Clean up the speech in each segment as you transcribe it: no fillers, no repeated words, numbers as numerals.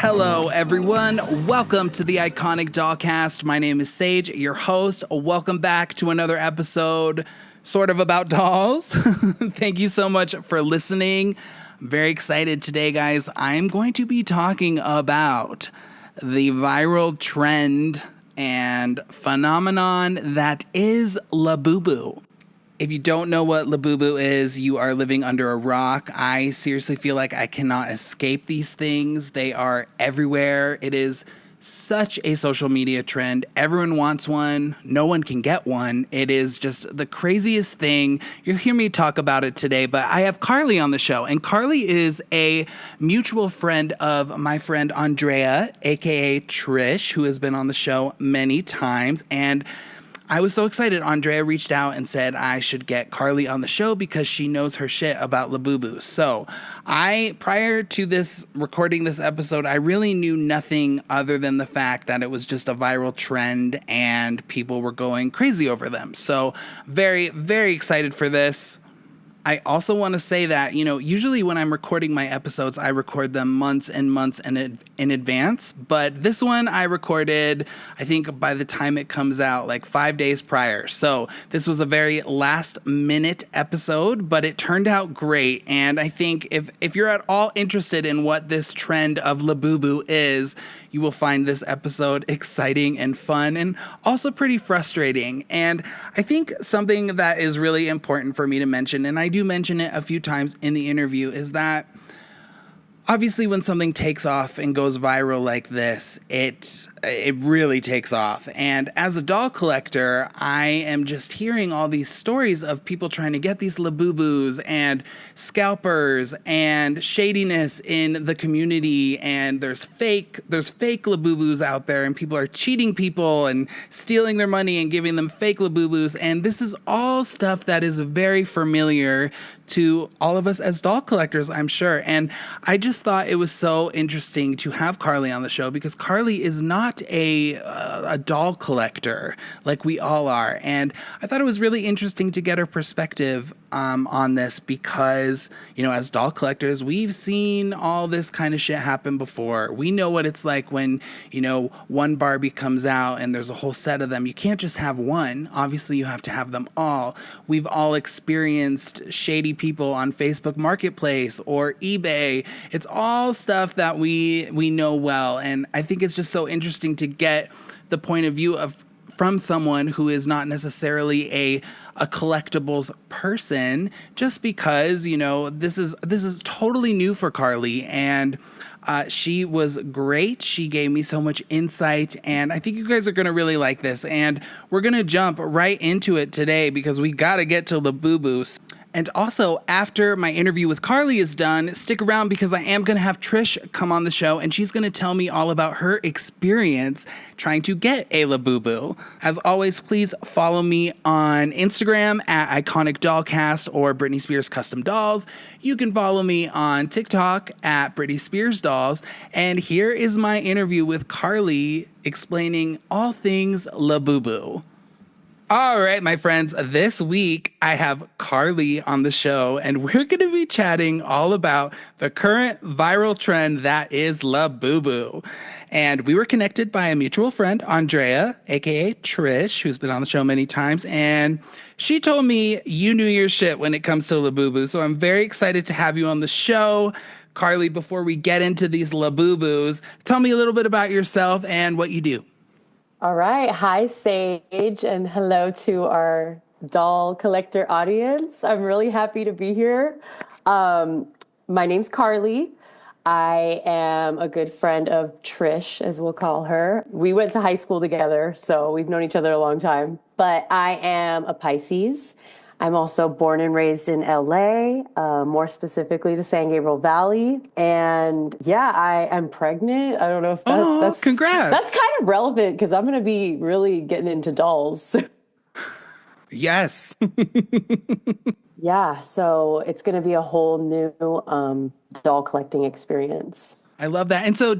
Hello, everyone. Welcome to the Iconic Dollcast. My name is Sage, your host. Welcome back to another episode, sort of about dolls. Thank you so much for listening. I'm very excited today, guys. I'm going to be talking about the viral trend and phenomenon that is Labubu. If you don't know what Labubu is, you are living under a rock. I seriously feel like I cannot escape these things. They are everywhere. It is such a social media trend. Everyone wants one. No one can get one. It is just the craziest thing. You'll hear me talk about it today, but I have Carly on the show, and Carly is a mutual friend of my friend Andrea, aka Trish, who has been on the show many times. And I was so excited. Andrea reached out and said I should get Carly on the show because she knows her shit about Labubu. So prior to this recording this episode, I really knew nothing other than the fact that it was just a viral trend and people were going crazy over them. So very, very excited for this. I also want to say that, usually when I'm recording my episodes, I record them months and months in advance. But this one I recorded, I think by the time it comes out, like 5 days prior. So this was a very last minute episode, but it turned out great. And I think if you're at all interested in what this trend of Labubu is, you will find this episode exciting and fun and also pretty frustrating. And I think something that is really important for me to mention, and I do mention it a few times in the interview, is that obviously when something takes off and goes viral like this, it really takes off. And as a doll collector, I am just hearing all these stories of people trying to get these Labubus and scalpers and shadiness in the community. And there's fake Labubus out there, and people are cheating people and stealing their money and giving them fake Labubus. And this is all stuff that is very familiar to all of us as doll collectors, I'm sure. And I just thought it was so interesting to have Carly on the show because Carly is not a doll collector like we all are. And I thought it was really interesting to get her perspective on this because, as doll collectors, we've seen all this kind of shit happen before. We know what it's like when, one Barbie comes out and there's a whole set of them. You can't just have one. Obviously, you have to have them all. We've all experienced shady people on Facebook Marketplace or eBay. It's all stuff that we know well. And I think it's just so interesting to get the point of view from someone who is not necessarily a collectibles person, just because, this is totally new for Carly. And she was great. She gave me so much insight, and I think you guys are going to really like this. And we're going to jump right into it today because we got to get to Labubu. And also, after my interview with Carly is done, stick around because I am going to have Trish come on the show, and she's going to tell me all about her experience trying to get a Labubu. As always, please follow me on Instagram at iconicdollcast or Britney Spears Custom Dolls. You can follow me on TikTok at Britney Spears Dolls. And here is my interview with Carly explaining all things Labubu. All right, my friends, this week I have Carly on the show, and we're going to be chatting all about the current viral trend that is Labubu. And we were connected by a mutual friend, Andrea, aka Trish, who's been on the show many times, and she told me you knew your shit when it comes to Labubu. So I'm very excited to have you on the show. Carly, before we get into these Labubus, tell me a little bit about yourself and what you do. All right. Hi, Sage, and hello to our doll collector audience. I'm really happy to be here. My name's Carly. I am a good friend of Trish, as we'll call her. We went to high school together, so we've known each other a long time. But I am a Pisces. I'm also born and raised in LA, more specifically the San Gabriel Valley. And yeah, I am pregnant. I don't know if that's congrats. That's kind of relevant because I'm going to be really getting into dolls. Yes. Yeah, so it's going to be a whole new doll collecting experience. I love that. And so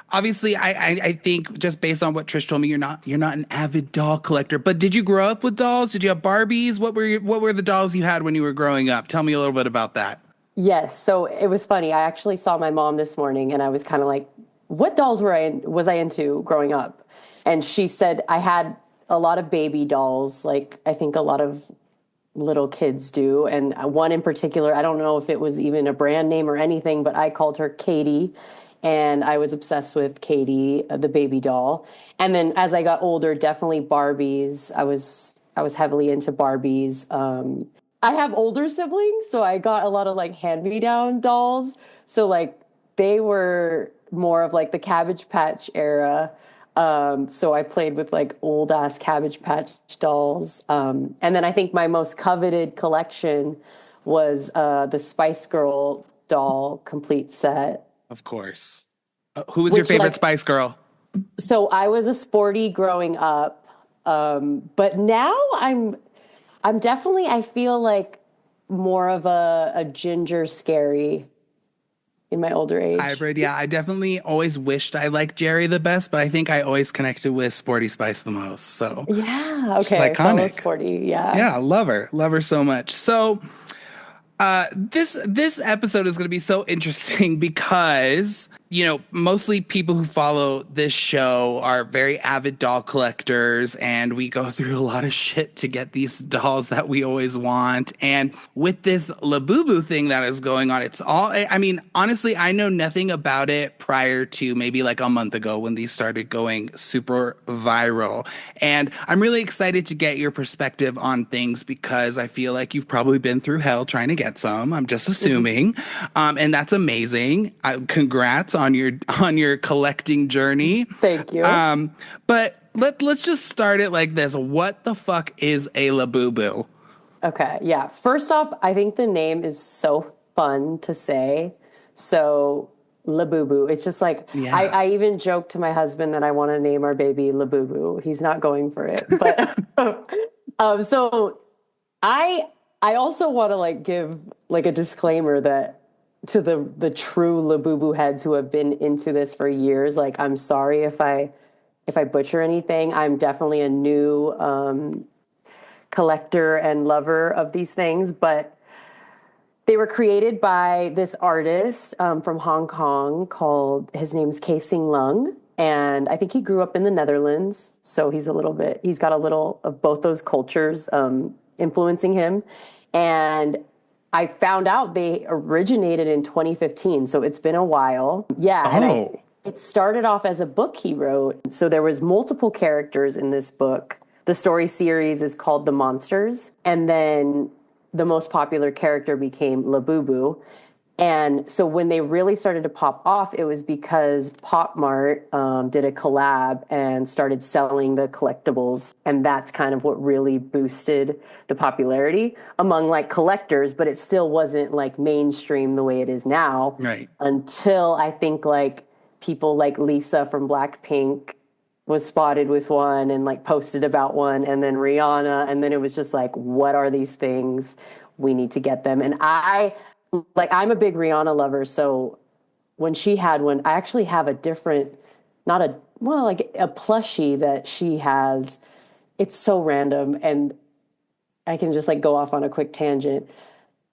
obviously I think just based on what Trish told me, you're not an avid doll collector, but did you grow up with dolls? Did you have Barbies? What were the dolls you had when you were growing up? Tell me a little bit about that. Yes. So it was funny. I actually saw my mom this morning and I was kind of like, what dolls was I into growing up? And she said I had a lot of baby dolls, like I think a lot of little kids do. And one in particular, I don't know if it was even a brand name or anything, but I called her Katie. And I was obsessed with Katie, the baby doll. And then as I got older, definitely Barbies. I was heavily into Barbies. I have older siblings, so I got a lot of like hand-me-down dolls. So like they were more of like the Cabbage Patch era. So I played with like old ass Cabbage Patch dolls. And then I think my most coveted collection was the Spice Girl doll complete set, Of course. Who was your which favorite like, Spice Girl? so I was a sporty growing up. But now I'm definitely, I feel like more of a ginger scary in my older age. Hybrid, yeah. I definitely always wished I liked Jerry the best, but I think I always connected with Sporty Spice the most. So Yeah. she's Okay. Follow iconic. sporty. Yeah. Yeah, love her so much. So this episode is going to be so interesting because mostly people who follow this show are very avid doll collectors, and we go through a lot of shit to get these dolls that we always want. And with this Labubu thing that is going on, it's all. I mean, honestly, I know nothing about it prior to maybe like a month ago when these started going super viral, and I'm really excited to get your perspective on things because I feel like you've probably been through hell trying to get some. I'm just assuming, and that's amazing. Congrats on your collecting journey. Thank you. But let's just start it like this. What the fuck is a Labubu? Okay. Yeah. First off, I think the name is so fun to say. So Labubu. It's just like Yeah. I even joked to my husband that I want to name our baby Labubu. He's not going for it. But so I I also want to like give like a disclaimer that to the true Labubu heads who have been into this for years, like I'm sorry if I butcher anything. I'm definitely a new collector and lover of these things, but they were created by this artist from Hong Kong called, his name's Sing Lung. And I think he grew up in the Netherlands. So he's got a little of both those cultures influencing him. And I found out they originated in 2015. So it's been a while. Yeah. Oh. It started off as a book he wrote. So there was multiple characters in this book. The story series is called The Monsters. And then the most popular character became Labubu. And so when they really started to pop off, it was because Pop Mart did a collab and started selling the collectibles. And that's kind of what really boosted the popularity among like collectors, but it still wasn't like mainstream the way it is now. Right. Until I think like people like Lisa from Blackpink was spotted with one and like posted about one, and then Rihanna, and then it was just like, what are these things? We need to get them. And I'm a big Rihanna lover, so when she had one, I actually have a different, not a, well, like a plushie that she has. It's so random, and I can just like go off on a quick tangent.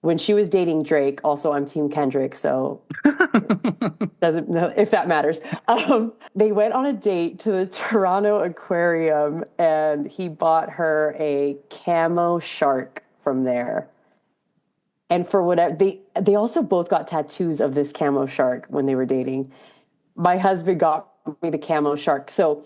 When she was dating Drake, also I'm Team Kendrick, so doesn't know if that matters. They went on a date to the Toronto Aquarium, and he bought her a camo shark from there. And for whatever they also both got tattoos of this camo shark when they were dating. My husband got me the camo shark. So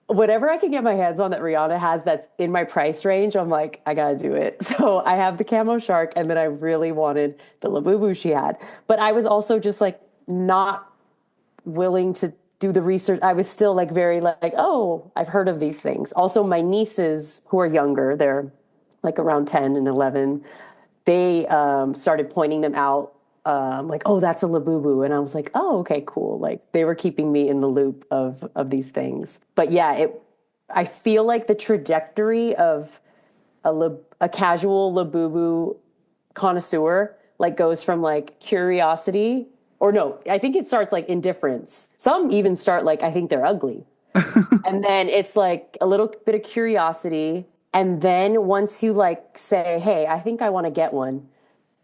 whatever I can get my hands on that Rihanna has that's in my price range, I'm like, I gotta do it. So I have the camo shark, and then I really wanted the Labubu she had. But I was also just like not willing to do the research. I was still like very like, oh, I've heard of these things. Also, my nieces who are younger, they're like around 10 and 11, they started pointing them out, like, oh, that's a Labubu. And I was like, oh, okay, cool. Like they were keeping me in the loop of these things. But yeah, I feel like the trajectory of a casual Labubu connoisseur like goes from like curiosity, or no, I think it starts like indifference. Some even start like, I think they're ugly. And then it's like a little bit of curiosity. And then once you like say, hey, I think I want to get one,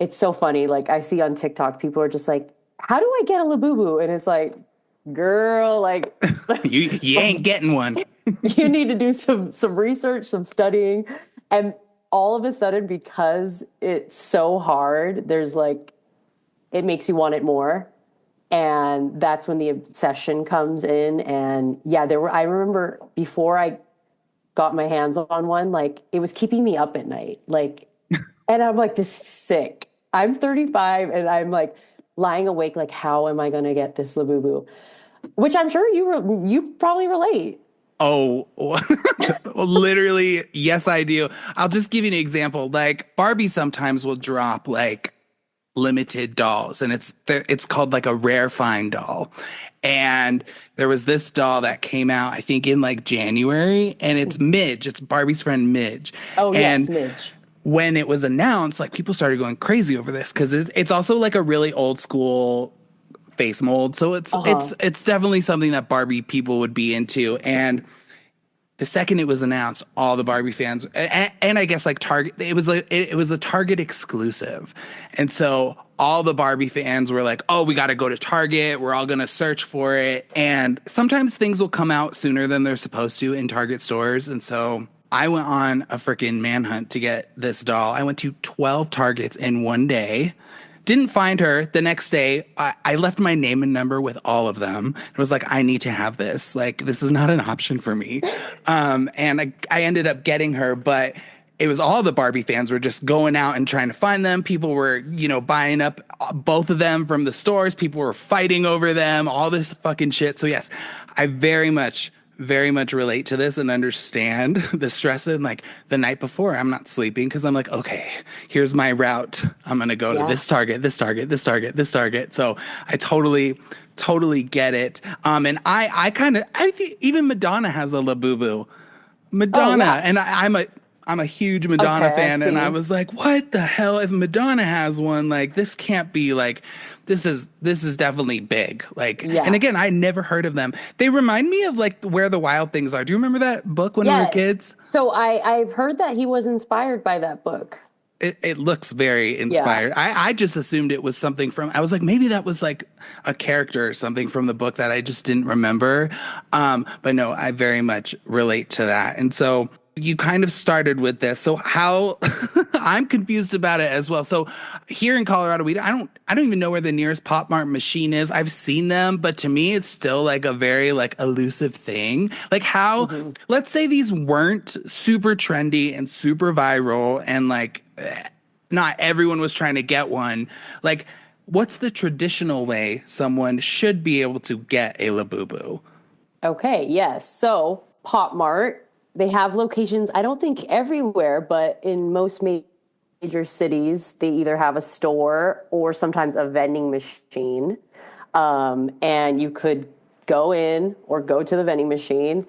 it's so funny. Like I see on TikTok, people are just like, "How do I get a Labubu?" And it's like, girl, like, You ain't getting one. you need to do some research, some studying, and all of a sudden, because it's so hard, there's like it makes you want it more, and that's when the obsession comes in. And yeah, there were. I remember before I got my hands on one, like it was keeping me up at night, like, and I'm like, this is sick. I'm 35, and I'm like lying awake, like, how am I going to get this Labubu? Which I'm sure you probably relate. Oh, literally, yes, I do. I'll just give you an example. Like Barbie sometimes will drop like limited dolls, and it's called like a rare find doll. And there was this doll that came out, I think, in like January, and it's Midge. It's Barbie's friend Midge. Oh yes, And Midge. when it was announced, like people started going crazy over this because it's also like a really old school face mold. So it's Uh it's huh. it's definitely something that Barbie people would be into. And the second it was announced, all the Barbie fans and I guess like Target, it was a Target exclusive, and so all the Barbie fans were like, "Oh, we got to go to Target. We're all gonna search for it." And sometimes things will come out sooner than they're supposed to in Target stores, and so I went on a freaking manhunt to get this doll. I went to 12 Targets in one day. Didn't find her. The next day, I left my name and number with all of them. It was like, I need to have this. Like, this is not an option for me. And I ended up getting her, but it was all the Barbie fans were just going out and trying to find them. People were, buying up both of them from the stores. People were fighting over them, all this fucking shit. So, yes, I very much relate to this and understand the stress. And like the night before, I'm not sleeping because I'm like, okay, here's my route. I'm gonna go to Yeah. this Target, this Target, this Target, this Target. So I totally get it. And I kind of I think even Madonna has a Labubu. Oh yeah. Madonna, and I'm a huge Madonna Okay, I fan, and I see. was like, what the hell? If Madonna has one, like this can't be like this is definitely big. Like, and Yeah. again, I never heard of them. They remind me of like Where the Wild Things Are. Do you remember that book when we were Yes. kids? So I've heard that he was inspired by that book. It looks very Yeah. inspired. I just assumed it was something from, I was like, maybe that was like a character or something from the book that I just didn't remember. But no, I very much relate to that. And so you kind of started with this. So how I'm confused about it as well. So here in Colorado, I don't even know where the nearest Pop Mart machine is. I've seen them, but to me it's still like a very like elusive thing. Like how, Hmm. let's say these weren't super trendy and super viral and like not everyone was trying to get one. Like, what's the traditional way someone should be able to get a Labubu? Okay, yes. So Pop Mart, they have locations, I don't think everywhere, but in most major cities, they either have a store or sometimes a vending machine. And you could go in or go to the vending machine,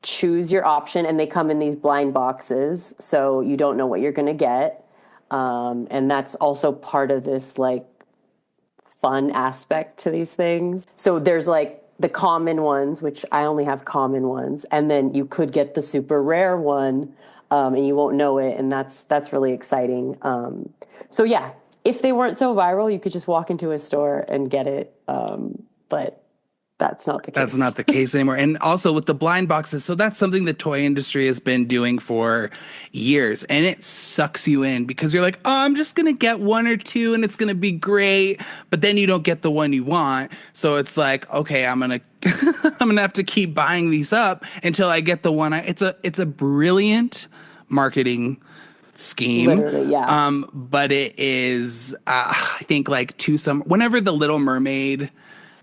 choose your option, and they come in these blind boxes. So you don't know what you're going to get. And that's also part of this like fun aspect to these things. So there's like the common ones, which I only have common ones, and then you could get the super rare one, and you won't know it, and that's really exciting. So yeah, if they weren't so viral, you could just walk into a store and get it, but that's not the That's not case. the case anymore. And also with the blind boxes, so that's something the toy industry has been doing for years. And it sucks you in because you're like, oh, I'm just going to get one or two and it's going to be great. But then you don't get the one you want. So it's like, okay, I'm going to. I'm gonna have to keep buying these up until I get the one. It's a brilliant marketing scheme. Literally, yeah. But it is, I think, like whenever the Little Mermaid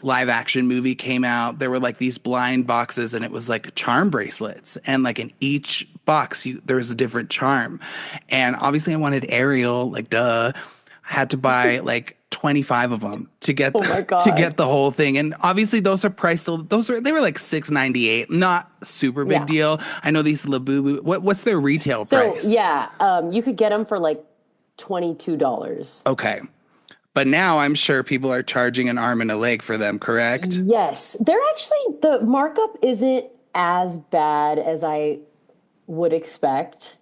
live action movie came out, there were like these blind boxes, and it was like charm bracelets, and like in each box, there was a different charm. And obviously, I wanted Ariel, like duh. I had to buy like 25 of them to get Oh my to God. get the whole thing. And obviously those are priced they were like 6.98, not super big Yeah. deal. I know these Labubu, what's their retail So price? yeah, you could get them for like $22. Okay. But now I'm sure people are charging an arm and a leg for them, correct? Yes, they're actually the markup isn't as bad as I would expect.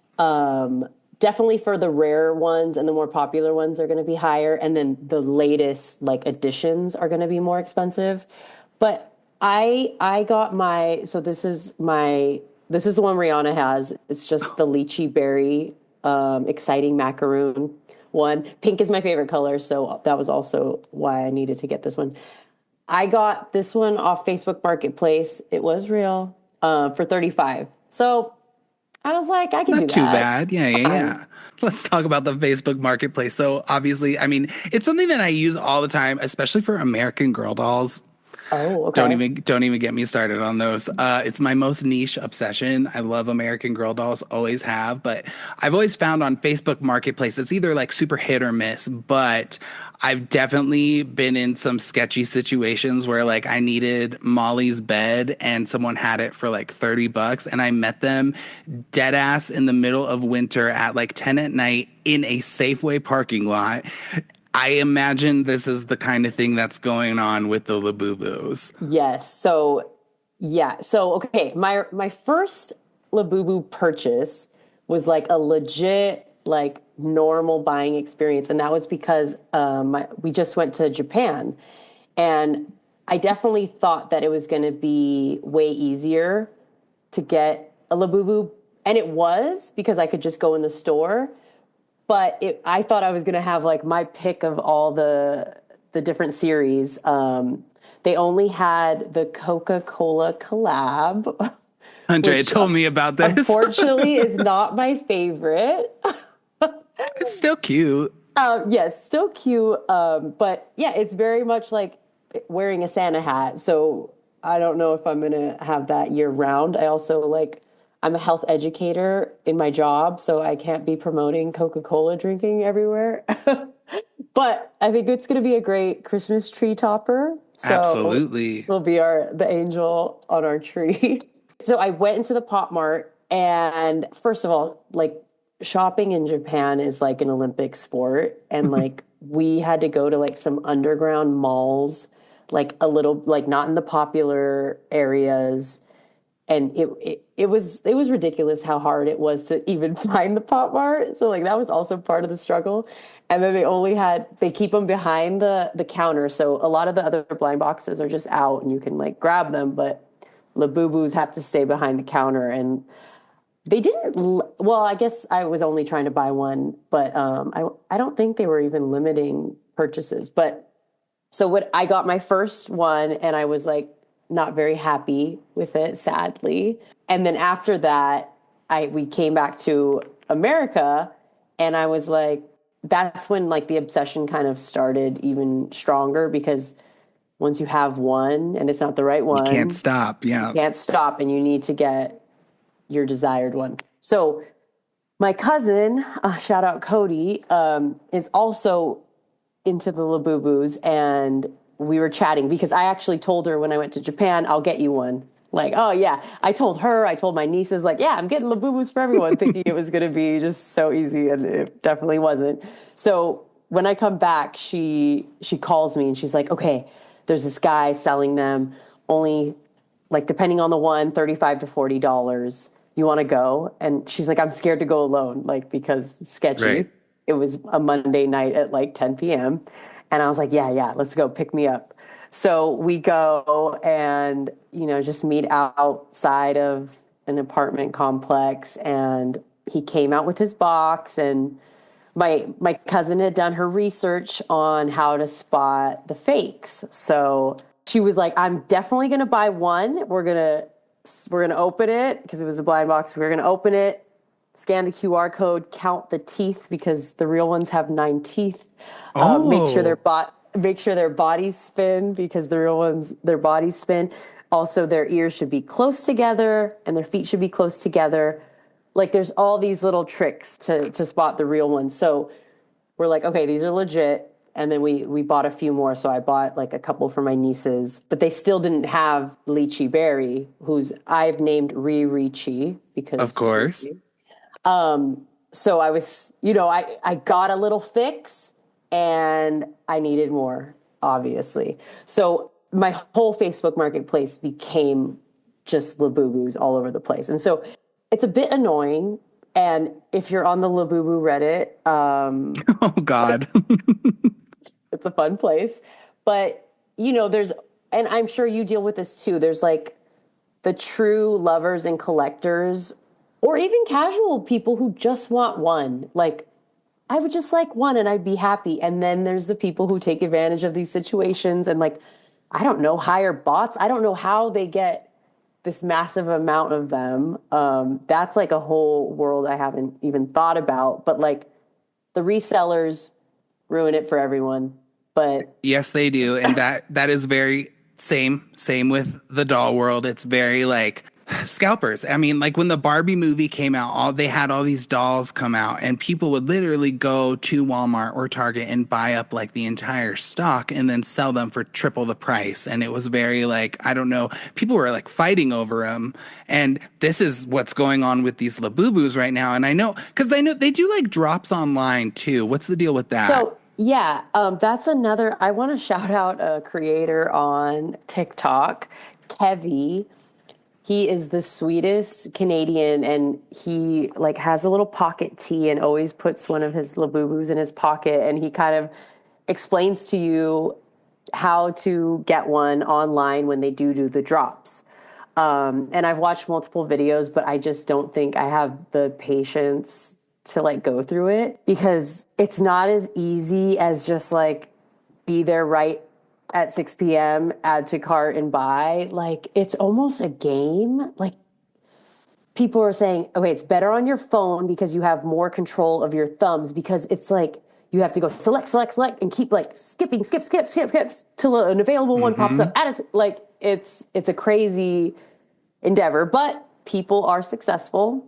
definitely for the rare ones and the more popular ones are going to be higher, and then the latest like additions are going to be more expensive. But I got my so this is the one Rihanna has. It's just the lychee berry exciting macaroon one. Pink is my favorite color, so that was also why I needed to get this one. I got this one off Facebook Marketplace. It was real for 35. So I was like, I can do Not too that. bad. Yeah, yeah, Fine. yeah. Let's talk about the Facebook Marketplace. So obviously, I mean, it's something that I use all the time, especially for American Girl dolls. Oh, Don't okay. even don't even get me started on those. It's my most niche obsession. I love American Girl dolls, always have, but I've always found on Facebook Marketplace it's either like super hit or miss. But I've definitely been in some sketchy situations where like I needed Molly's bed and someone had it for like $30, and I met them dead ass in the middle of winter at like 10 at night in a Safeway parking lot. I imagine this is the kind of thing that's going on with the Labubus. Yes. So, yeah. So, okay, my first Labubu purchase was like a legit like normal buying experience, and that was because we just went to Japan, and I definitely thought that it was going to be way easier to get a Labubu, and it was because I could just go in the store. But I thought I was going to have like my pick of all the different series. They only had the Coca-Cola collab, Andrea which told me about this. unfortunately is not my favorite. It's still cute. Yes, still cute. But yeah, it's very much like wearing a Santa hat. So I don't know if I'm gonna have that year round. I also like I'm a health educator in my job, so I can't be promoting Coca-Cola drinking everywhere. But I think it's gonna be a great Christmas tree topper. So this Absolutely. will be the angel on our tree. So I went into the Pop Mart, and first of all, like shopping in Japan is like an Olympic sport, and like we had to go to like some underground malls, like a little like not in the popular areas, and it was ridiculous how hard it was to even find the Pop Mart. So like that was also part of the struggle. And then they keep them behind the counter. So a lot of the other blind boxes are just out and you can like grab them, but Labubus have to stay behind the counter. And they didn't. Well, I guess I was only trying to buy one, but I don't think they were even limiting purchases. But so what I got my first one, and I was like not very happy with it, sadly. And then after that, I we came back to America, and I was like, that's when like the obsession kind of started even stronger because once you have one and it's not the right You can't one, stop. you Yeah. can't stop, and you need to get your desired one. So my cousin, shout out Cody, is also into the Labubus, and we were chatting because I actually told her when I went to Japan, I'll get you one. Like, oh yeah, I told her, I told my nieces, like, yeah, I'm getting Labubus for everyone, thinking it was going to be just so easy, and it definitely wasn't. So when I come back, she calls me and she's like, okay, there's this guy selling them only like depending on the one, $35 to $40. You want to go? And she's like, I'm scared to go alone, like because sketchy. Right. It was a Monday night at like 10 p.m. And I was like, yeah, yeah, let's go, pick me up. So we go and, just meet outside of an apartment complex. And he came out with his box, and my cousin had done her research on how to spot the fakes. So she was like, I'm definitely going to buy one. We're going to open it because it was a blind box. We're going to open it, scan the QR code, count the teeth because the real ones have 9 teeth. Oh, Make sure their bodies spin because the real ones, their bodies spin. Also, their ears should be close together and their feet should be close together. Like there's all these little tricks to spot the real ones. So we're like, okay, these are legit. And then we bought a few more. So I bought like a couple for my nieces, but they still didn't have Lychee Berry, who's I've named Riri of because course. so I was, I got a little fix and I needed more, obviously. So my whole Facebook marketplace became just Labubus all over the place. And so it's a bit annoying And if you're on the Labubu Reddit, Oh God. it's a fun place. But, there's, and I'm sure you deal with this too. There's like the true lovers and collectors, or even casual people who just want one. Like, I would just like one and I'd be happy. And then there's the people who take advantage of these situations and, like, I don't know, hire bots. I don't know how they get this massive amount of them. That's like a whole world I haven't even thought about. But like the resellers ruin it for everyone. But Yes, they do. And that is very same with the doll world. It's very like scalpers. I mean, like when the Barbie movie came out, all they had all these dolls come out and people would literally go to Walmart or Target and buy up like the entire stock and then sell them for triple the price. And it was very like, I don't know, people were like fighting over them. And this is what's going on with these Labubus right now. And I know, because I know they do like drops online too. What's the deal with that? so, yeah, that's another. I want to shout out a creator on TikTok, Kevy. He is the sweetest Canadian, and he like has a little pocket tee and always puts one of his Labubus in his pocket, and he kind of explains to you how to get one online when they do the drops. And I've watched multiple videos, but I just don't think I have the patience to like go through it because it's not as easy as just like be there right at 6 p.m., add to cart and buy. Like it's almost a game. Like people are saying, okay, it's better on your phone because you have more control of your thumbs because it's like you have to go select, and keep like skipping, skip till an available one pops up. Add it like it's a crazy endeavor, but people are successful.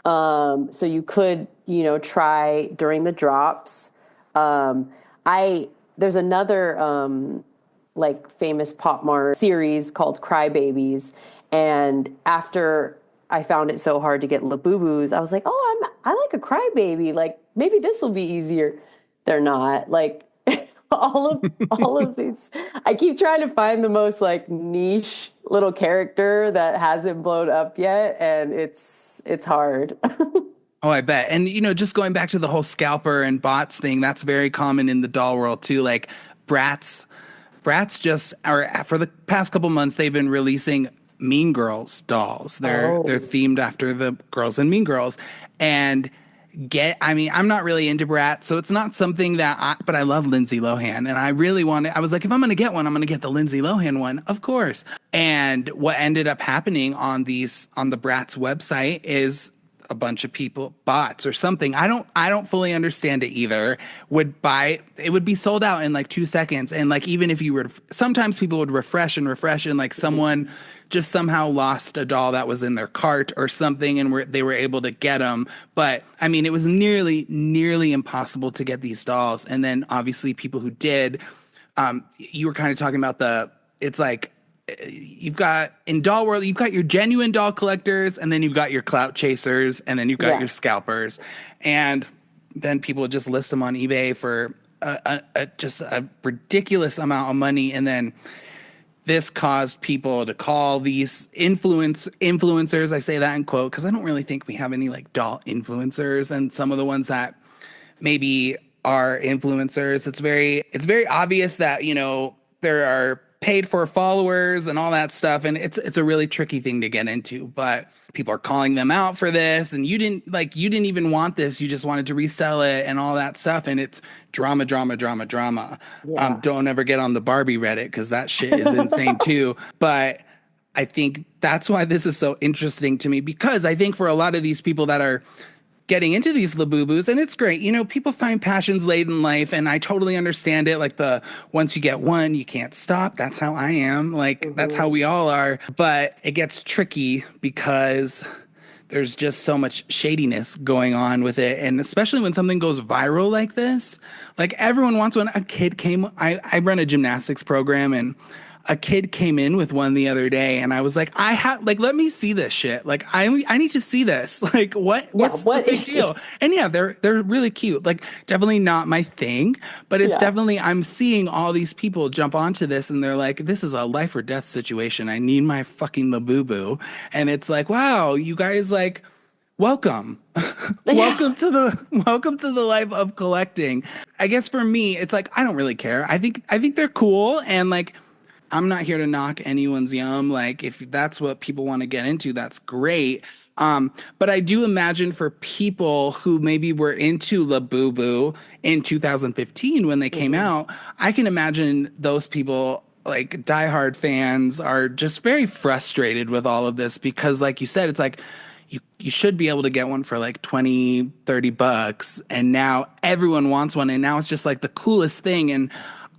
So you could, try during the drops. There's another like famous Pop Mart series called Crybabies, and after I found it so hard to get Labubus, I was like, oh, I like a crybaby. Like maybe this will be easier. They're not. Like all of these. I keep trying to find the most like niche little character that hasn't blown up yet, and it's hard. Oh, I bet. And just going back to the whole scalper and bots thing, that's very common in the doll world too. Like Bratz just are for the past couple months they've been releasing Mean Girls dolls. They're Oh. themed after the girls in Mean Girls. And I mean, I'm not really into Bratz, so it's not something but I love Lindsay Lohan and I really wanted, I was like, if I'm going to get one, I'm going to get the Lindsay Lohan one, of course. And what ended up happening on the Bratz website is a bunch of people, bots or something. I don't fully understand it either. It would be sold out in like 2 seconds. And like, even if you were, sometimes people would refresh and like someone just somehow lost a doll that was in their cart or something and they were able to get them. But I mean, it was nearly impossible to get these dolls. And then obviously people who did, you were kind of talking about it's like, you've got in doll world, you've got your genuine doll collectors, and then you've got your clout chasers, and then you've got Yeah. your scalpers, and then people just list them on eBay for just a ridiculous amount of money, and then this caused people to call these influencers. I say that in quote because I don't really think we have any like doll influencers, and some of the ones that maybe are influencers, it's very obvious that there are paid for followers and all that stuff, and it's a really tricky thing to get into, but people are calling them out for this, and you didn't even want this, you just wanted to resell it and all that stuff, and it's drama. Yeah. Don't ever get on the Barbie Reddit because that shit is insane too. But I think that's why this is so interesting to me, because I think for a lot of these people that are getting into these Labubus, and it's great. People find passions late in life, and I totally understand it. Like once you get one, you can't stop. That's how I am. Like that's how we all are. But it gets tricky because there's just so much shadiness going on with it. And especially when something goes viral like this, like everyone wants one. I run a gymnastics program, and a kid came in with one the other day, and I was like, let me see this shit. Like, I need to see this. Like, what's What the big is deal? this? And yeah, they're really cute. Like, definitely not my thing, but it's Yeah. definitely, I'm seeing all these people jump onto this, and they're like, this is a life or death situation. I need my fucking Labubu. And it's like, wow, you guys like welcome. Yeah. Welcome to the life of collecting. I guess for me, it's like I don't really care. I think they're cool and like I'm not here to knock anyone's yum. Like if that's what people want to get into, that's great. But I do imagine for people who maybe were into Labubu in 2015 when they came Mhm. out, I can imagine those people like diehard fans are just very frustrated with all of this because like you said, it's like you should be able to get one for like 20, 30 bucks and now everyone wants one and now it's just like the coolest thing and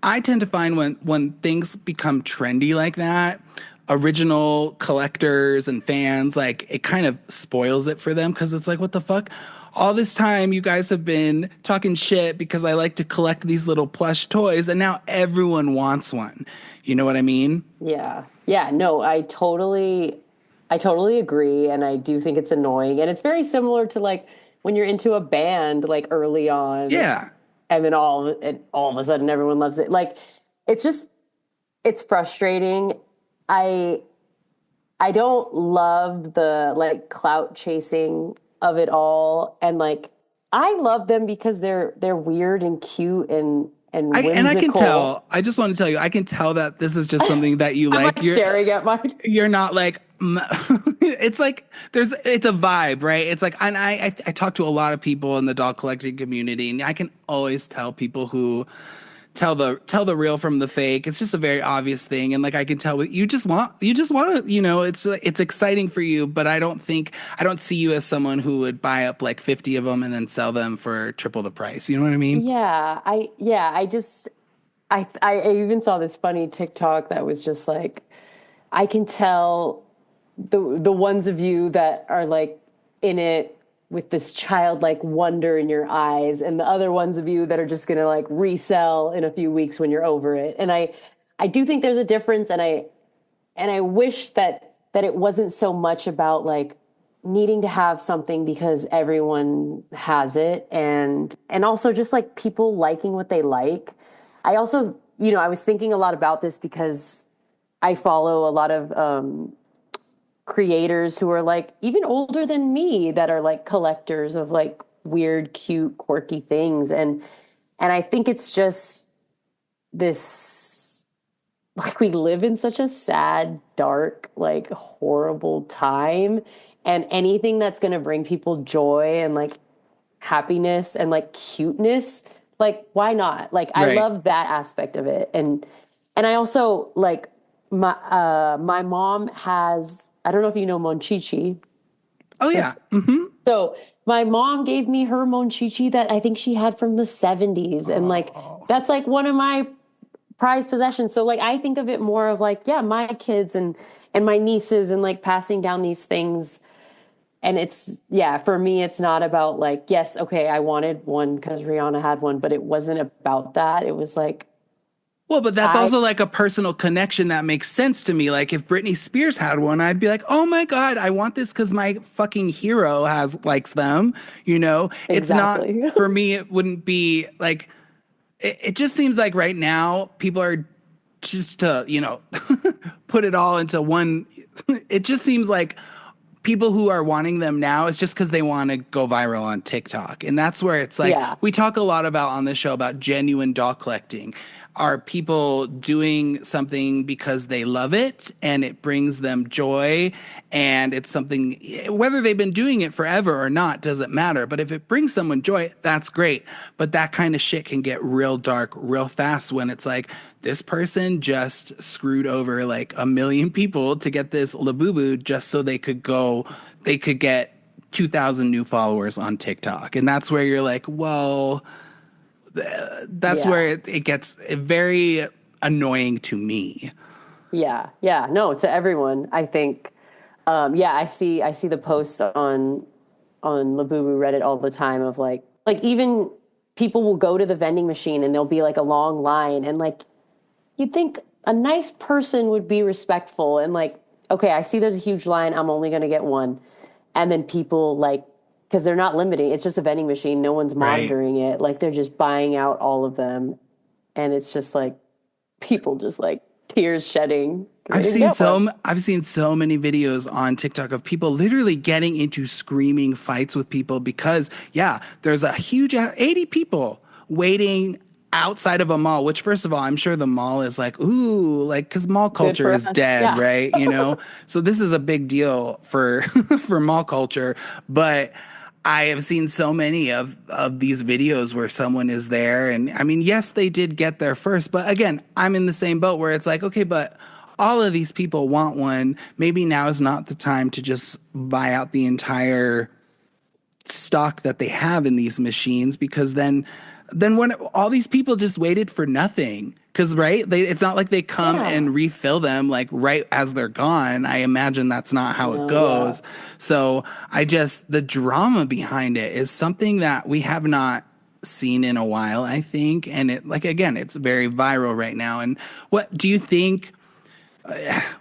I tend to find when things become trendy like that, original collectors and fans like it kind of spoils it for them because it's like what the fuck all this time you guys have been talking shit because I like to collect these little plush toys and now everyone wants one. You know what I mean? Yeah. Yeah. No, I totally agree. And I do think it's annoying. And it's very similar to like when you're into a band like early on Yeah. and then all of a sudden everyone loves it. Like it's just, it's frustrating. I, I don't love the like clout chasing of it all. And like, I love them because they're weird and cute and I can whimsical. tell. I just want to tell you, I can tell that this is just something that you I'm like. like staring at mine. You're not like it's like it's a vibe, right? It's like and I talk to a lot of people in the doll collecting community and I can always tell people who tell the real from the fake. It's just a very obvious thing and like I can tell what you just want to, it's exciting for you, but I don't see you as someone who would buy up like 50 of them and then sell them for triple the price. You know what I mean? I just I even saw this funny TikTok that was just like I can tell the ones of you that are like in it with this childlike wonder in your eyes and the other ones of you that are just going to like resell in a few weeks when you're over it. And I do think there's a difference and I wish that it wasn't so much about like needing to have something because everyone has it and also just like people liking what they like. I also, I was thinking a lot about this because I follow a lot of creators who are like even older than me that are like collectors of like weird, cute, quirky things and I think it's just this like we live in such a sad, dark, like horrible time. And anything that's going to bring people joy and like happiness and like cuteness, like why not? Like I Right. love that aspect of it. And I also like my mom has I don't know if you know Monchichi. Oh yeah. This so my mom gave me her Monchichi that I think she had from the 70s. And like Oh. that's like one of my prized possessions. So like I think of it more of like, yeah, my kids and my nieces and like passing down these things. And it's yeah, for me it's not about like, yes, okay, I wanted one because Rihanna had one, but it wasn't about that. It was like Well, but that's I also like a personal connection that makes sense to me. Like if Britney Spears had one, I'd be like, "Oh my God, I want this because my fucking hero has likes them." You know, it's not exactly. for me. It wouldn't be like. It just seems like right now people are just to put it all into one. It just seems like people who are wanting them now is just because they want to go viral on TikTok. And that's where it's like Yeah, we talk a lot about on this show about genuine doll collecting. Are people doing something because they love it and it brings them joy and it's something whether they've been doing it forever or not doesn't matter, but if it brings someone joy, that's great. But that kind of shit can get real dark real fast when it's like this person just screwed over like a million people to get this Labubu just so they could get 2,000 new followers on TikTok. And that's where you're like, well, that's yeah, where it gets very annoying to me. yeah. No, to everyone, I think. Yeah, I see the posts on Labubu Reddit all the time of like even people will go to the vending machine and there'll be like a long line and like you'd think a nice person would be respectful and like, okay, I see there's a huge line. I'm only going to get one. And then people like, because they're not limiting, it's just a vending machine. No one's Right. monitoring it. Like they're just buying out all of them. And it's just like people just like tears shedding because they didn't get one. I've seen so many videos on TikTok of people literally getting into screaming fights with people because yeah, there's a huge 80 people waiting outside of a mall, which first of all, I'm sure the mall is like, ooh, like cuz mall Good culture for is us. dead, Yeah. right? You know? So this is a big deal for for mall culture, but I have seen so many of these videos where someone is there and I mean, yes, they did get there first, but again, I'm in the same boat where it's like, okay, but all of these people want one. Maybe now is not the time to just buy out the entire stock that they have in these machines because then when all these people just waited for nothing because right it's not like they come Yeah. and refill them like right as they're gone. I imagine that's not how it No, yeah. goes. So I just the drama behind it is something that we have not seen in a while, I think, and it like again it's very viral right now. And what do you think,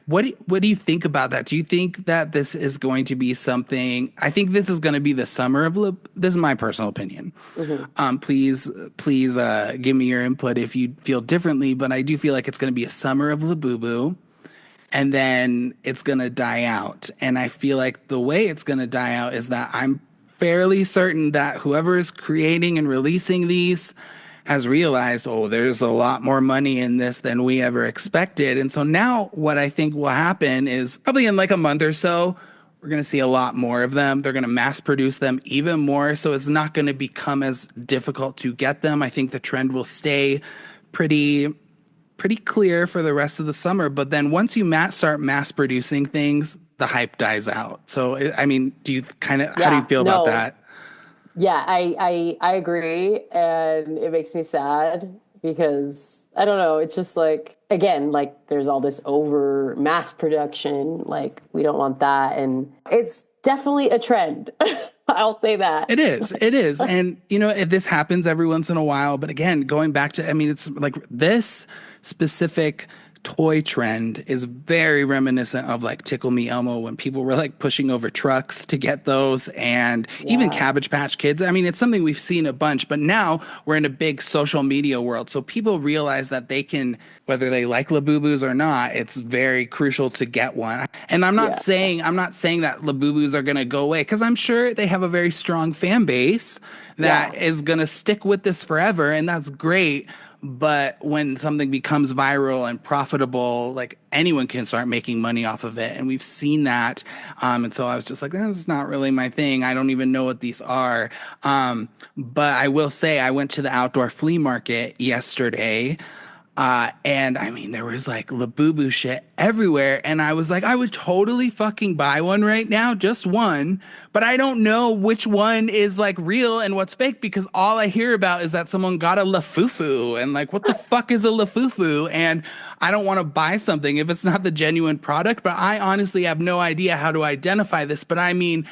what do you think about that? Do you think that this is going to be something? I think this is going to be the summer of this is my personal opinion. Hmm. Please give me your input if you feel differently, but I do feel like it's going to be a summer of Labubu and then it's going to die out. And I feel like the way it's going to die out is that I'm fairly certain that whoever is creating and releasing these has realized, oh, there's a lot more money in this than we ever expected. And so now what I think will happen is probably in like a month or so, we're going to see a lot more of them. They're going to mass produce them even more. So it's not going to become as difficult to get them. I think the trend will stay pretty pretty clear for the rest of the summer. But then once you start mass producing things, the hype dies out. So I mean, do you kind of how do you Yeah. feel about No. that? Yeah, I agree, and it makes me sad because I don't know, it's just like again, like there's all this over mass production, like we don't want that and it's definitely a trend. I'll say that. It is, and you know this happens every once in a while. But again, going back to, I mean, it's like this specific toy trend is very reminiscent of like Tickle Me Elmo when people were like pushing over trucks to get those, and even Yeah. Cabbage Patch Kids. I mean, it's something we've seen a bunch, but now we're in a big social media world, so people realize that they can, whether they like Labubus or not, it's very crucial to get one. And Yeah. I'm not saying that Labubus are going to go away because I'm sure they have a very strong fan base that Yeah. is going to stick with this forever, and that's great. But when something becomes viral and profitable, like anyone can start making money off of it. And we've seen that. And so I was just like, that's not really my thing. I don't even know what these are. But I will say, I went to the outdoor flea market yesterday. And I mean, there was like Labubu shit everywhere. And I was like, I would totally fucking buy one right now, just one. But I don't know which one is like real and what's fake because all I hear about is that someone got a Lafufu. And like, what the fuck is a Lafufu? And I don't want to buy something if it's not the genuine product. But I honestly have no idea how to identify this. But I mean,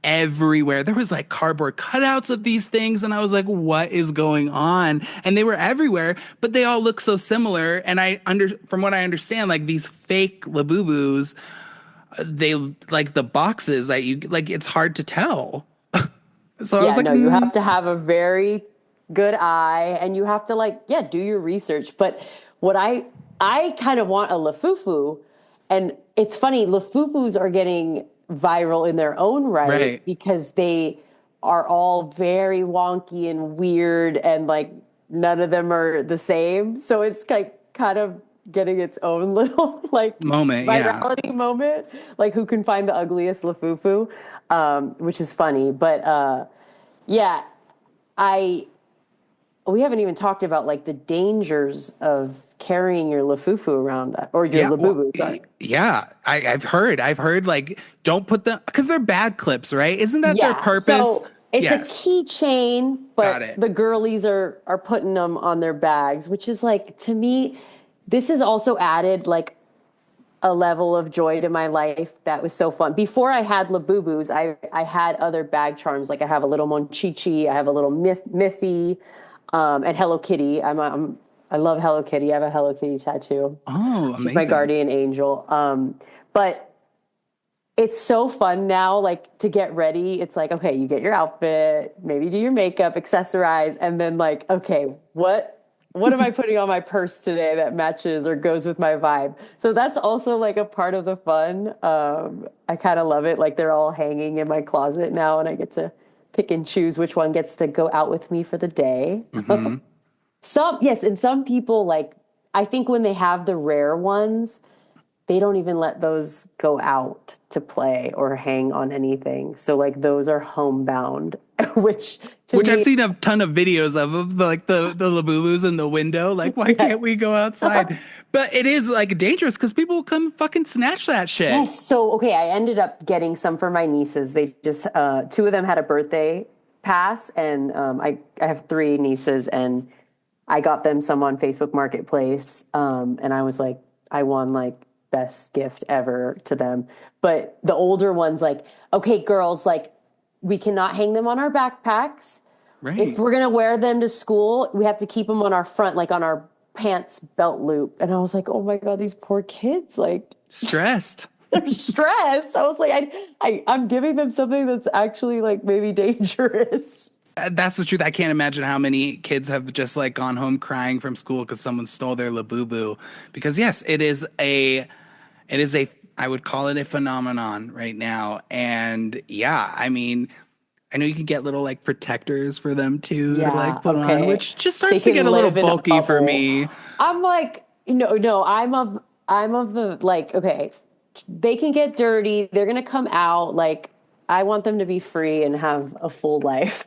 everywhere. There was like cardboard cutouts of these things and I was like, what is going on? And they were everywhere, but they all look so similar. And from what I understand, like these fake Labubus, they like the boxes that you like, it's hard to tell. So I was Yeah, like, no, you have to have a very good eye and you have to like, yeah, do your research. But what I kind of want a Lafufu, and it's funny, Lafufus are getting viral in their own right right. because they are all very wonky and weird and like none of them are the same. So it's like kind of getting its own little like Moment. Yeah. virality moment, like who can find the ugliest Lafufu, which is funny. But yeah, I we haven't even talked about like the dangers of carrying your Lafufu around or your Yeah, well, Labubu. Sorry. yeah. I've heard like don't put them because they're bad clips, right? Isn't that their Yeah, purpose? so it's a Yes, keychain, got but it. the girlies are putting them on their bags, which is like to me, this has also added like a level of joy to my life that was so fun. Before I had Labubus, I had other bag charms. Like I have a little Monchichi, I have a little Miffy, and Hello Kitty. I love Hello Kitty. I have a Hello Kitty tattoo. Oh, She's my amazing. guardian angel. But it's so fun now, like to get ready. It's like, okay, you get your outfit, maybe do your makeup, accessorize, and then like, okay, what what am I putting on my purse today that matches or goes with my vibe? So that's also like a part of the fun. I kind of love it. Like they're all hanging in my closet now, and I get to pick and choose which one gets to go out with me for the day. Hmm. Yes, and some people like, I think when they have the rare ones, they don't even let those go out to play or hang on anything. So like those are homebound, which to Which I've me, seen a ton of videos of the, like the Labubus in the window. Like, why can't we yes. go outside? But it is like dangerous because people will come fucking snatch that shit. Yes. So, okay, I ended up getting some for my nieces. They just, two of them had a birthday pass, and I have three nieces, and I got them some on Facebook Marketplace. And I was like, I won like best gift ever to them. But the older ones, like, okay, girls, like, we cannot hang them on our backpacks. If Right. we're gonna wear them to school, we have to keep them on our front, like on our pants belt loop. And I was like, oh my God, these poor kids, like Stressed. they're stressed. I was like, I'm giving them something that's actually like maybe dangerous. That's the truth. I can't imagine how many kids have just like gone home crying from school because someone stole their Labubu. Because yes, it is a, I would call it a phenomenon right now. And yeah, I mean, I know you can get little like protectors for them too to like Yeah, put on, okay. which just They starts to get can a little live in a bulky for bubble. me. I'm like, no, I'm of the like, okay, they can get dirty, they're gonna come out. Like, I want them to be free and have a full life.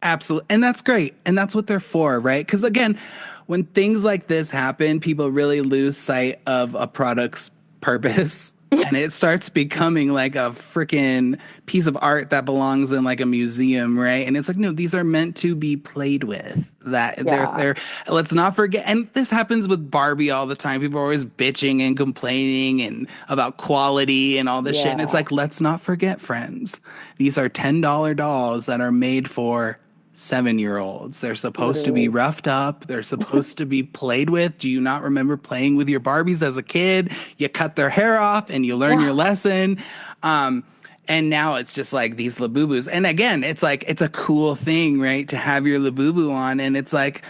Absolutely. And that's great. And that's what they're for, right? Because again, when things like this happen, people really lose sight of a product's purpose. And it Yes. starts becoming like a freaking piece of art that belongs in like a museum, right? And it's like, no, these are meant to be played with. That Yeah. they're let's not forget. And this happens with Barbie all the time. People are always bitching and complaining and about quality and all this shit. And it's Yeah. like, let's not forget, friends. These are $10 dolls that are made for 7-year olds. They're supposed to be Literally. roughed up. They're supposed to be played with. Do you not remember playing with your Barbies as a kid? You cut their hair off and you learn your Yeah. lesson. Um, and now it's just like these Labubus. And again, it's like, it's a cool thing, right? To have your Labubu on. And it's like,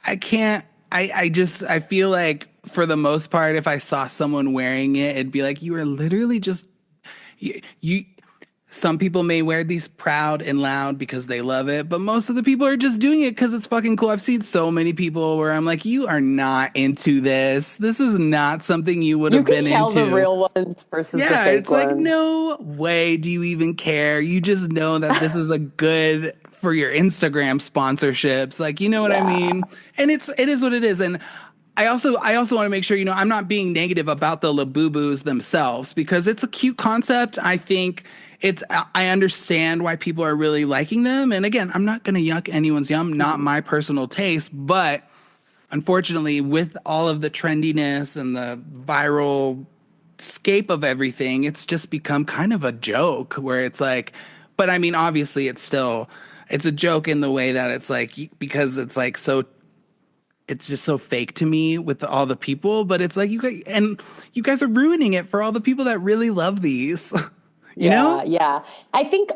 I can't, I feel like for the most part, if I saw someone wearing it, it'd be like, you are literally just, you some people may wear these proud and loud because they love it, but most of the people are just doing it because it's fucking cool. I've seen so many people where I'm like, you are not into this. This is not something you would You have can been tell the into. real ones versus the Yeah, fake it's like, ones. no way do you even care. You just know that this is a good for your Instagram sponsorships. Like, you know what I Yeah. mean? And it is what it is. And I also want to make sure, I'm not being negative about the Labubus themselves because it's a cute concept. I think I understand why people are really liking them. And again, I'm not going to yuck anyone's yum, not Mhm. my personal taste, but unfortunately, with all of the trendiness and the viral scape of everything, it's just become kind of a joke where it's like, but I mean, obviously, it's a joke in the way that it's like, because it's like so it's just so fake to me with all the people, but it's like you guys are ruining it for all the people that really love these, you know? Yeah, yeah. I think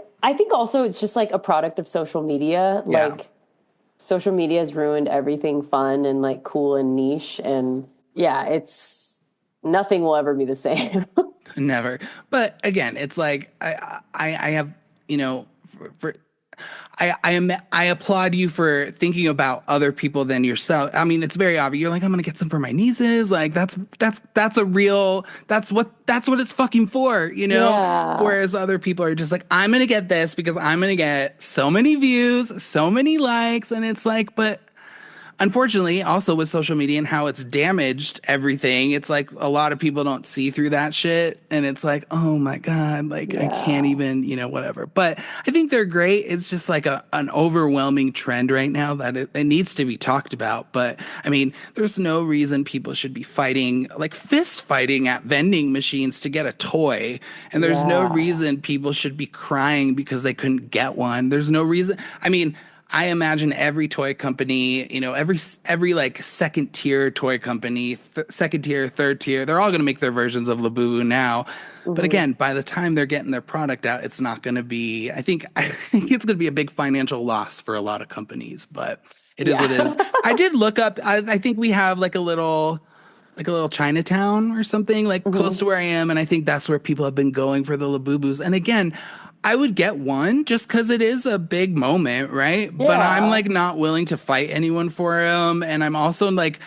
also it's just like a product of social media. Yeah, Like social media has ruined everything fun and like cool and niche, and yeah, it's nothing will ever be the same. never. But again, it's like I have, for I applaud you for thinking about other people than yourself. I mean, it's very obvious. You're like, I'm gonna get some for my nieces. Like that's a real that's what it's fucking for, you know? Yeah. Whereas other people are just like, I'm gonna get this because I'm gonna get so many views, so many likes, and it's like, but unfortunately, also with social media and how it's damaged everything, it's like a lot of people don't see through that shit. And it's like, oh my God, like I can't Yeah. even, whatever. But I think they're great. It's just like an overwhelming trend right now that it needs to be talked about. But I mean, there's no reason people should be fighting, like fist fighting at vending machines to get a toy. And there's no Yeah. reason people should be crying because they couldn't get one. There's no reason. I mean, I imagine every toy company, every like second tier toy company, second tier, third tier, they're all going to make their versions of Labubu now. But Hmm. again, by the time they're getting their product out, it's not going to be. I think I think it's going to be a big financial loss for a lot of companies. But It is Yeah. what it is. I did look up. I think we have like a little Chinatown or something like close Hmm. to where I am, and I think that's where people have been going for the Labubus. And again, I would get one just because it is a big moment, right? But I'm Yeah, like not willing to fight anyone for him, and I'm also like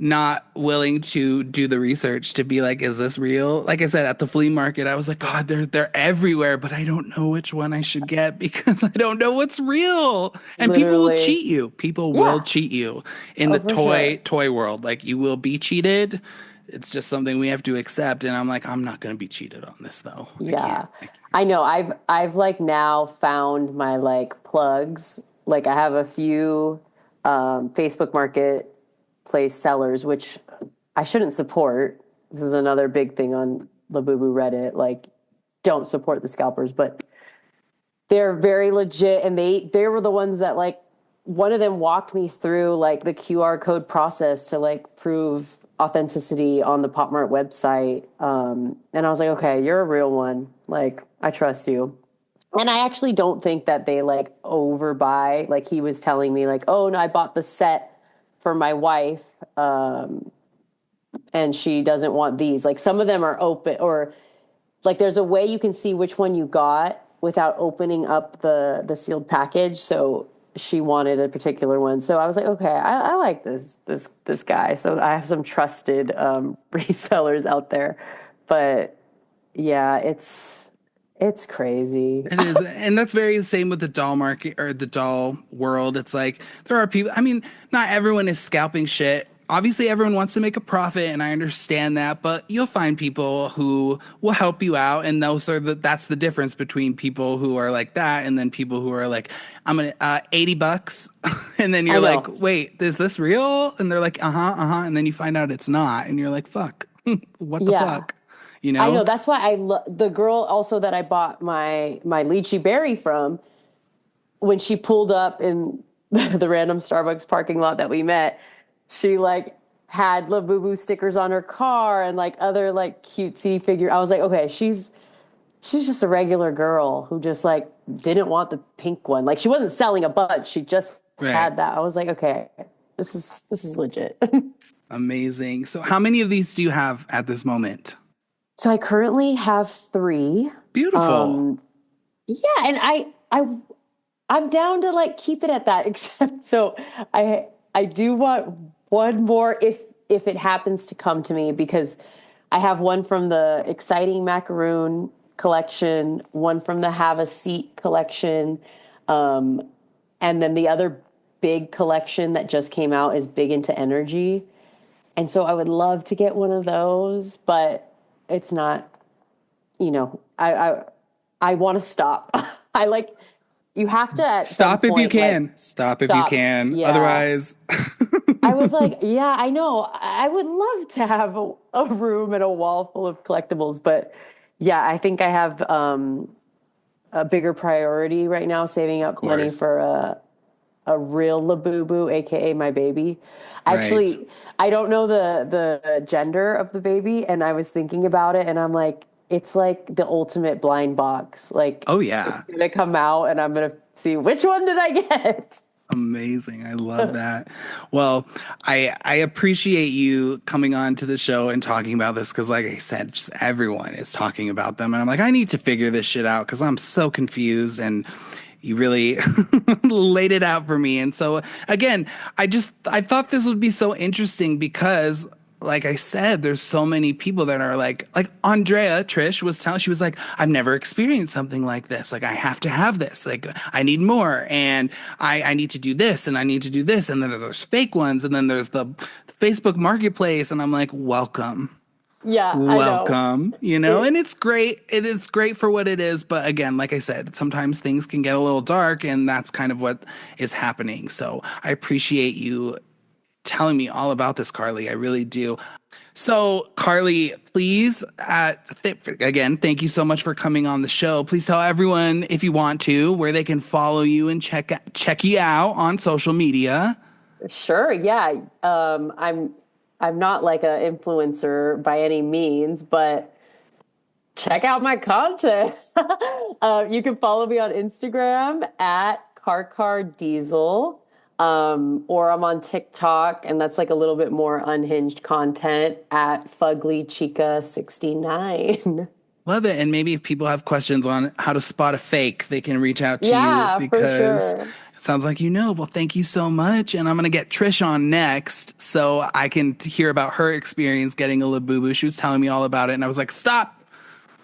not willing to do the research to be like, is this real? Like I said, at the flea market, I was like, God, they're everywhere, but I don't know which one I should get because I don't know what's real. And people will literally. cheat you. People will Yeah. cheat you in the Oh, for sure. toy world. Like you will be cheated. It's just something we have to accept. And I'm like, I'm not going to be cheated on this though. I can't. Yeah. I know. I've like now found my like plugs. Like I have a few Facebook Marketplace sellers, which I shouldn't support. This is another big thing on Labubu Reddit. Like, don't support the scalpers, but they're very legit, and they were the ones that like one of them walked me through like the QR code process to like prove authenticity on the Pop Mart website. And I was like, okay, you're a real one. Like, I trust you. And I actually don't think that they like overbuy. Like he was telling me, like, oh no, I bought the set for my wife, and she doesn't want these. Like some of them are open, or like there's a way you can see which one you got without opening up the sealed package. So she wanted a particular one. So I was like, okay, I like this guy. So I have some trusted resellers out there. But yeah, it's crazy. It is, and that's very the same with the doll market or the doll world. It's like there are people. I mean, not everyone is scalping shit. Obviously, everyone wants to make a profit, and I understand that. But you'll find people who will help you out, and that's the difference between people who are like that and then people who are like, I'm gonna $80, and then I you're like, know. wait, is this real? And they're like, and then you find out it's not, and you're like, fuck, what the Yeah. fuck, you I know? know. That's why the girl also that I bought my lychee berry from, when she pulled up in the random Starbucks parking lot that we met, she like had Labubu stickers on her car and like other like cutesy figure. I was like, okay, she's just a regular girl who just like didn't want the pink one. Like she wasn't selling a bunch. She just Right. had that. I was like, okay, this is legit. Amazing. So, how many of these do you have at this moment? So I currently have three. Beautiful. Um, yeah, and I'm down to like keep it at that. Except so I do want one more if it happens to come to me, because I have one from the exciting macaroon collection, one from the have a seat collection, um, and then the other big collection that just came out is big into energy. And so I would love to get one of those, but it's not, I want to stop. I like, you have to at some Stop if you point like can. Stop if you stop. can. Yeah. Otherwise, I was like, yeah, I know. I would love to have a room and a wall full of collectibles, but yeah, I think I have a bigger priority right now, saving of up money course. for a real Labubu, aka my baby. Right. Actually, I don't know the gender of the baby, and I was thinking about it, and I'm like, it's like the ultimate blind box. Like Oh, it's yeah. gonna come out, and I'm gonna see which one did I get. Amazing. I love that. Well, I appreciate you coming on to the show and talking about this because, like I said, just everyone is talking about them. And I'm like, I need to figure this shit out because I'm so confused and you really laid it out for me. And so again, I thought this would be so interesting because like I said, there's so many people that are like Andrea, Trish was telling, she was like, I've never experienced something like this. Like, I have to have this. Like, I need more. And I need to do this and I need to do this. And then there's fake ones. And then there's the Facebook marketplace. And I'm like, welcome. Yeah, I know. Welcome, and It it's great. It is great for what it is. But again, like I said, sometimes things can get a little dark, and that's kind of what is happening. So I appreciate you telling me all about this, Carly. I really do. So, Carly, please, again, thank you so much for coming on the show. Please tell everyone, if you want to, where they can follow you and check you out on social media. Sure, yeah. I'm not like an influencer by any means, but check out my content. You can follow me on Instagram at CarCarDiesel. Or I'm on TikTok, and that's like a little bit more unhinged content at fuglychica69. Love it. And maybe if people have questions on how to spot a fake, they can reach out to you Yeah, for because sure. it sounds like you know. Well, thank you so much. And I'm going to get Trish on next so I can hear about her experience getting a Labubu. She was telling me all about it. And I was like, stop,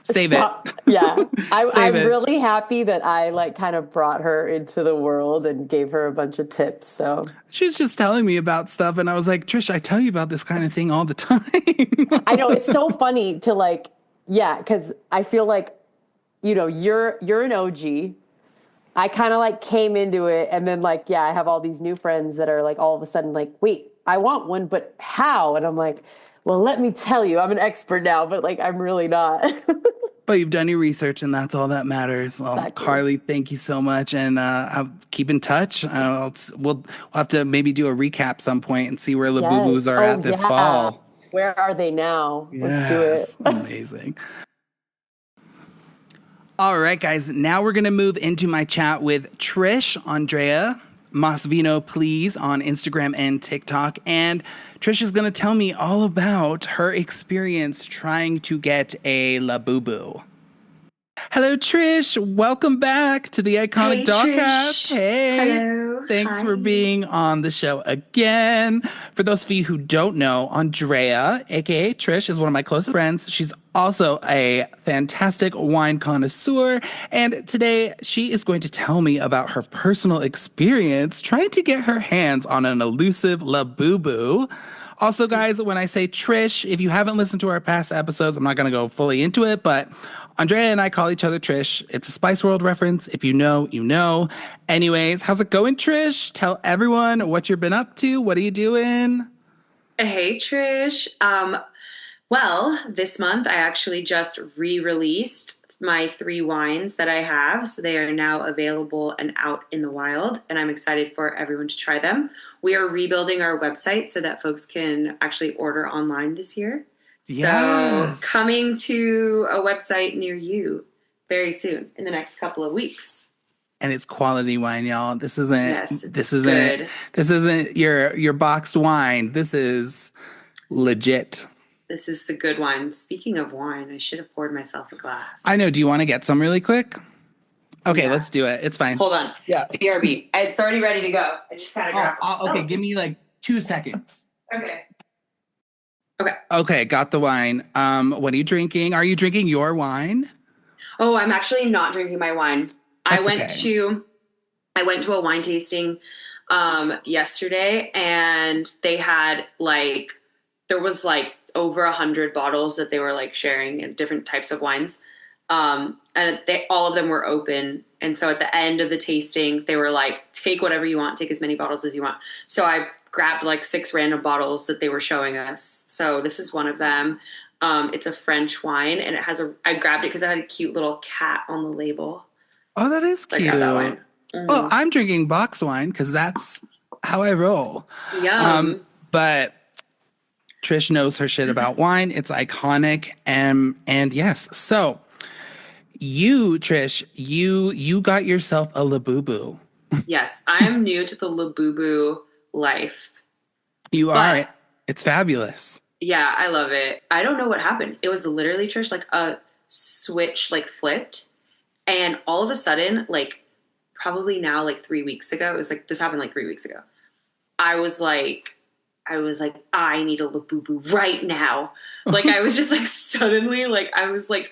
save it, Stop. Yeah. save I'm it. really happy that I like kind of brought her into the world and gave her a bunch of tips. So She was just telling me about stuff. And I was like, Trish, I tell you about this kind of thing all the time. I know it's so funny to like, yeah, because I feel like, you're an OG. I kind of like came into it and then like, yeah, I have all these new friends that are like all of a sudden like, wait, I want one, but how? And I'm like, well, let me tell you, I'm an expert now, but like I'm really not. But you've done your research, and that's all that matters. Well, Exactly. Carly, thank you so much, and I'll keep in touch. We'll have to maybe do a recap some point and see where Labubus Yes. are Oh at this yeah. fall. Where are they now? Let's do Yes, it. amazing. All right, guys. Now we're gonna move into my chat with Trish, Andrea, Masvino, please, on Instagram and TikTok. And Trish is gonna tell me all about her experience trying to get a Labubu. Hello, Trish. Welcome back to the Iconic Hey Dollcast. Trish. Hey. Hello. Thanks for Hi. being on the show again. For those of you who don't know, Andrea, aka Trish, is one of my closest friends. She's also a fantastic wine connoisseur. And today she is going to tell me about her personal experience trying to get her hands on an elusive Labubu. Also, guys, when I say Trish, if you haven't listened to our past episodes, I'm not going to go fully into it, but Andrea and I call each other Trish. It's a Spice World reference. If you know, you know. Anyways, how's it going, Trish? Tell everyone what you've been up to. What are you doing? Hey Trish. Well, this month I actually just re-released my 3 wines that I have. So they are now available and out in the wild, and I'm excited for everyone to try them. We are rebuilding our website so that folks can actually order online this year. So Yes. coming to a website near you very soon in the next couple of weeks. And it's quality wine, y'all. This isn't Yes, this it's isn't good. this isn't your boxed wine. This is legit. This is a good wine. Speaking of wine, I should have poured myself a glass. I know. Do you want to get some really quick? Okay, Yeah. let's do it. It's fine. Hold on. Yeah. BRB. It's already ready to go. I just gotta grab it. Okay, give me like 2 seconds. Okay. Okay. Okay, got the wine. What are you drinking? Are you drinking your wine? Oh, I'm actually not drinking my wine. That's I went okay. to a wine tasting yesterday, and they had like there was like over 100 bottles that they were like sharing in different types of wines. And all of them were open. And so at the end of the tasting, they were like, take whatever you want, take as many bottles as you want. So I grabbed like 6 random bottles that they were showing us. So this is one of them. It's a French wine, and I grabbed it because it had a cute little cat on the label. Oh, that is So I cute. grabbed that wine. Well, I'm drinking box wine because that's how I roll. Yum. But Trish knows her shit about wine. It's iconic. And yes. So you, Trish, you got yourself a Labubu. Yes, I'm new to the Labubu life. You But are. It's fabulous. yeah, I love it. I don't know what happened. It was literally, Trish, like a switch like flipped. And all of a sudden, like probably now like 3 weeks ago, it was like this happened like 3 weeks ago. I was like, I need a Labubu right now. Like I was just like suddenly like I was like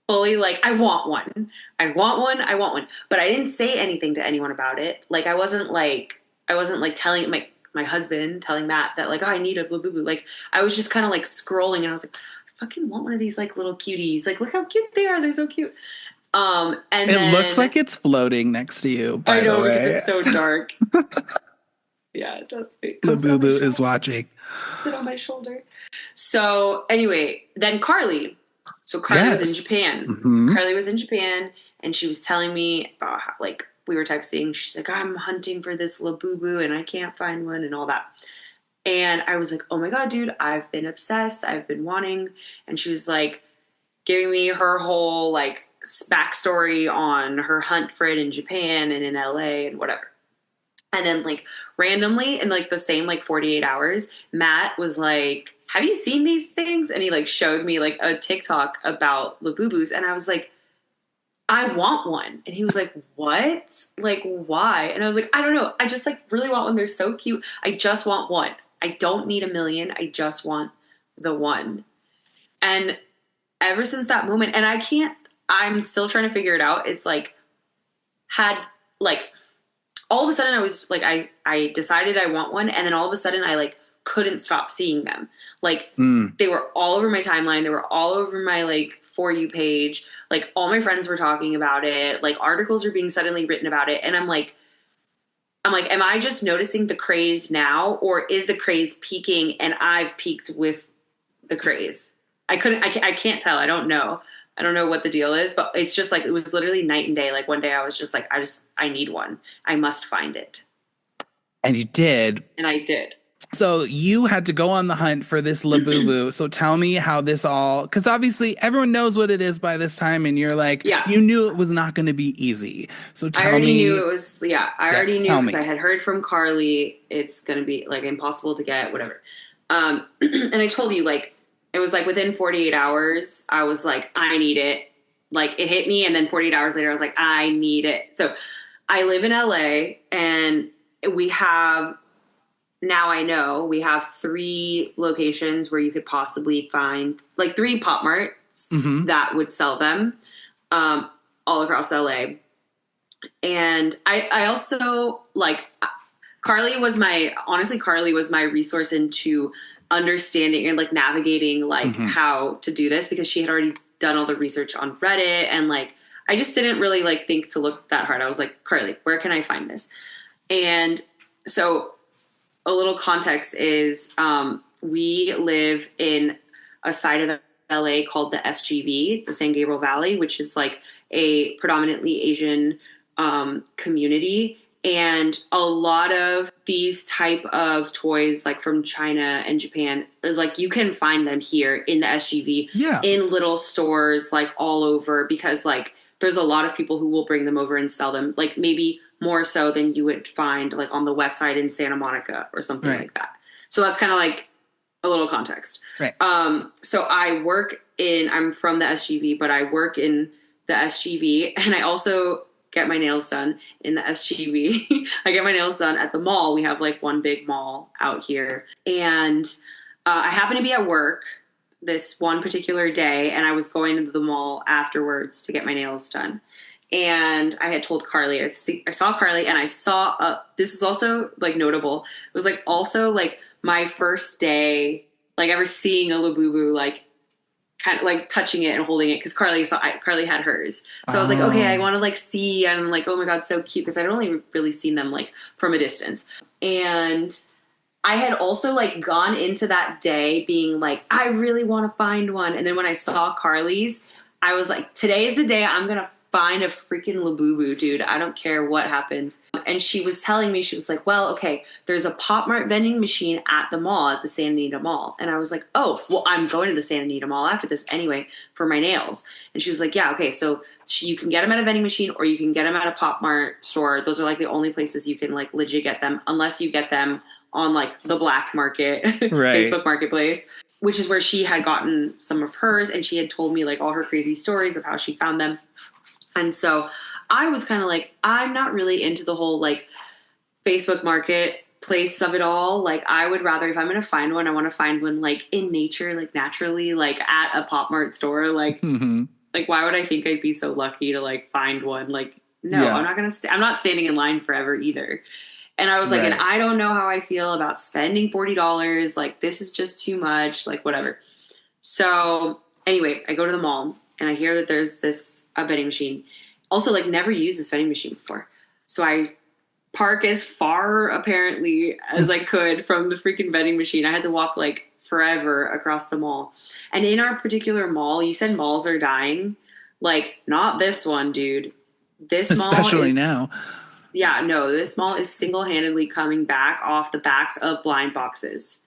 fully like, I want one. I want one. I want one. But I didn't say anything to anyone about it. Like I wasn't like telling my husband, telling Matt that like, oh, I need a Labubu. Like I was just kind of like scrolling, and I was like, I fucking want one of these like little cuties. Like look how cute they are. They're so cute. And It then looks like it's floating next to you, by I the know because way. it's so dark. Yeah, it does. It comes sit on my Labubu is shoulder. watching. Sit on my shoulder. So anyway, then Carly. So Carly was in Yes. Japan. Mhm. Carly was in Japan, and she was telling me about how, like we were texting. She's like, I'm hunting for this Labubu, and I can't find one, and all that. And I was like, oh my god, dude, I've been obsessed. I've been wanting. And she was like giving me her whole like backstory on her hunt for it in Japan and in LA and whatever. And then like randomly in like the same like 48 hours, Matt was like, have you seen these things? And he like showed me like a TikTok about Labubus. And I was like, I want one. And he was like, what? Like, why? And I was like, I don't know. I just like really want one. They're so cute. I just want one. I don't need a million. I just want the one. And ever since that moment, and I'm still trying to figure it out. It's like, had like, all of a sudden I was like, I decided I want one. And then all of a sudden I like couldn't stop seeing them. Like they were all over my timeline. They were all over my like For You page. Like all my friends were talking about it. Like articles were being suddenly written about it. And I'm like, am I just noticing the craze now, or is the craze peaking and I've peaked with the craze? I can't tell. I don't know. I don't know what the deal is, but it's just like, it was literally night and day. Like one day I was just like, I need one. I must find it. And you did. And I did. So you had to go on the hunt for this Labubu. So tell me how this all, because obviously everyone knows what it is by this time, and you're like, yeah. You knew it was not going to be easy. So tell me. I already knew it was, I already knew because me. I had heard from Carly, it's going to be like impossible to get, whatever. And I told you, like, it was like within 48 hours, I was like, I need it. Like it hit me. And then 48 hours later, I was like, I need it. So I live in LA, and now I know we have 3 locations where you could possibly find like 3 Pop Marts that would sell them all across LA. And I also like Carly was my resource into understanding and like navigating like how to do this, because she had already done all the research on Reddit, and like I just didn't really like think to look that hard. I was like, Carly, where can I find this? And so a little context is we live in a side of LA called the SGV, the San Gabriel Valley, which is like a predominantly Asian community. And a lot of these type of toys, like from China and Japan, is like you can find them here in the SGV, in little stores, like all over, because like there's a lot of people who will bring them over and sell them, like maybe more so than you would find like on the west side in Santa Monica or something like that. So that's kind of like a little context. Right. So I'm from the SGV, but I work in the SGV, and I also get my nails done in the SGV. I get my nails done at the mall. We have like one big mall out here. And I happen to be at work this one particular day, and I was going to the mall afterwards to get my nails done. And I had told Carly, I saw Carly, and I saw, this is also like notable. It was like also like my first day, like ever seeing a Labubu, like kind of like touching it and holding it, because Carly had hers. So I was like, okay, I want to like see, and I'm like, oh my God, so cute, because I'd only really seen them like from a distance. And I had also like gone into that day being like, I really want to find one. And then when I saw Carly's, I was like, today is the day I'm going to find a freaking Labubu, dude. I don't care what happens. And she was telling me, she was like, well, okay, there's a Pop Mart vending machine at the mall, at the Santa Anita Mall. And I was like, oh, well, I'm going to the Santa Anita Mall after this anyway for my nails. And she was like, yeah, okay, so you can get them at a vending machine, or you can get them at a Pop Mart store. Those are like the only places you can like legit get them, unless you get them on like the black market, Facebook Marketplace, which is where she had gotten some of hers. And she had told me like all her crazy stories of how she found them. And so I was kind of like, I'm not really into the whole like Facebook marketplace of it all. Like I would rather, if I'm going to find one, I want to find one like in nature, like naturally, like at a Pop Mart store. Like, like why would I think I'd be so lucky to like find one? Like, no, I'm not going to, I'm not standing in line forever either. And I was like, and I don't know how I feel about spending $40. Like, this is just too much, like whatever. So anyway, I go to the mall, and I hear that there's a vending machine. Also, like, never used this vending machine before. So I park as far, apparently, as I could from the freaking vending machine. I had to walk, like, forever across the mall. And in our particular mall, you said malls are dying. Like, not this one, dude. This mall especially now. Yeah, no, this mall is single-handedly coming back off the backs of blind boxes.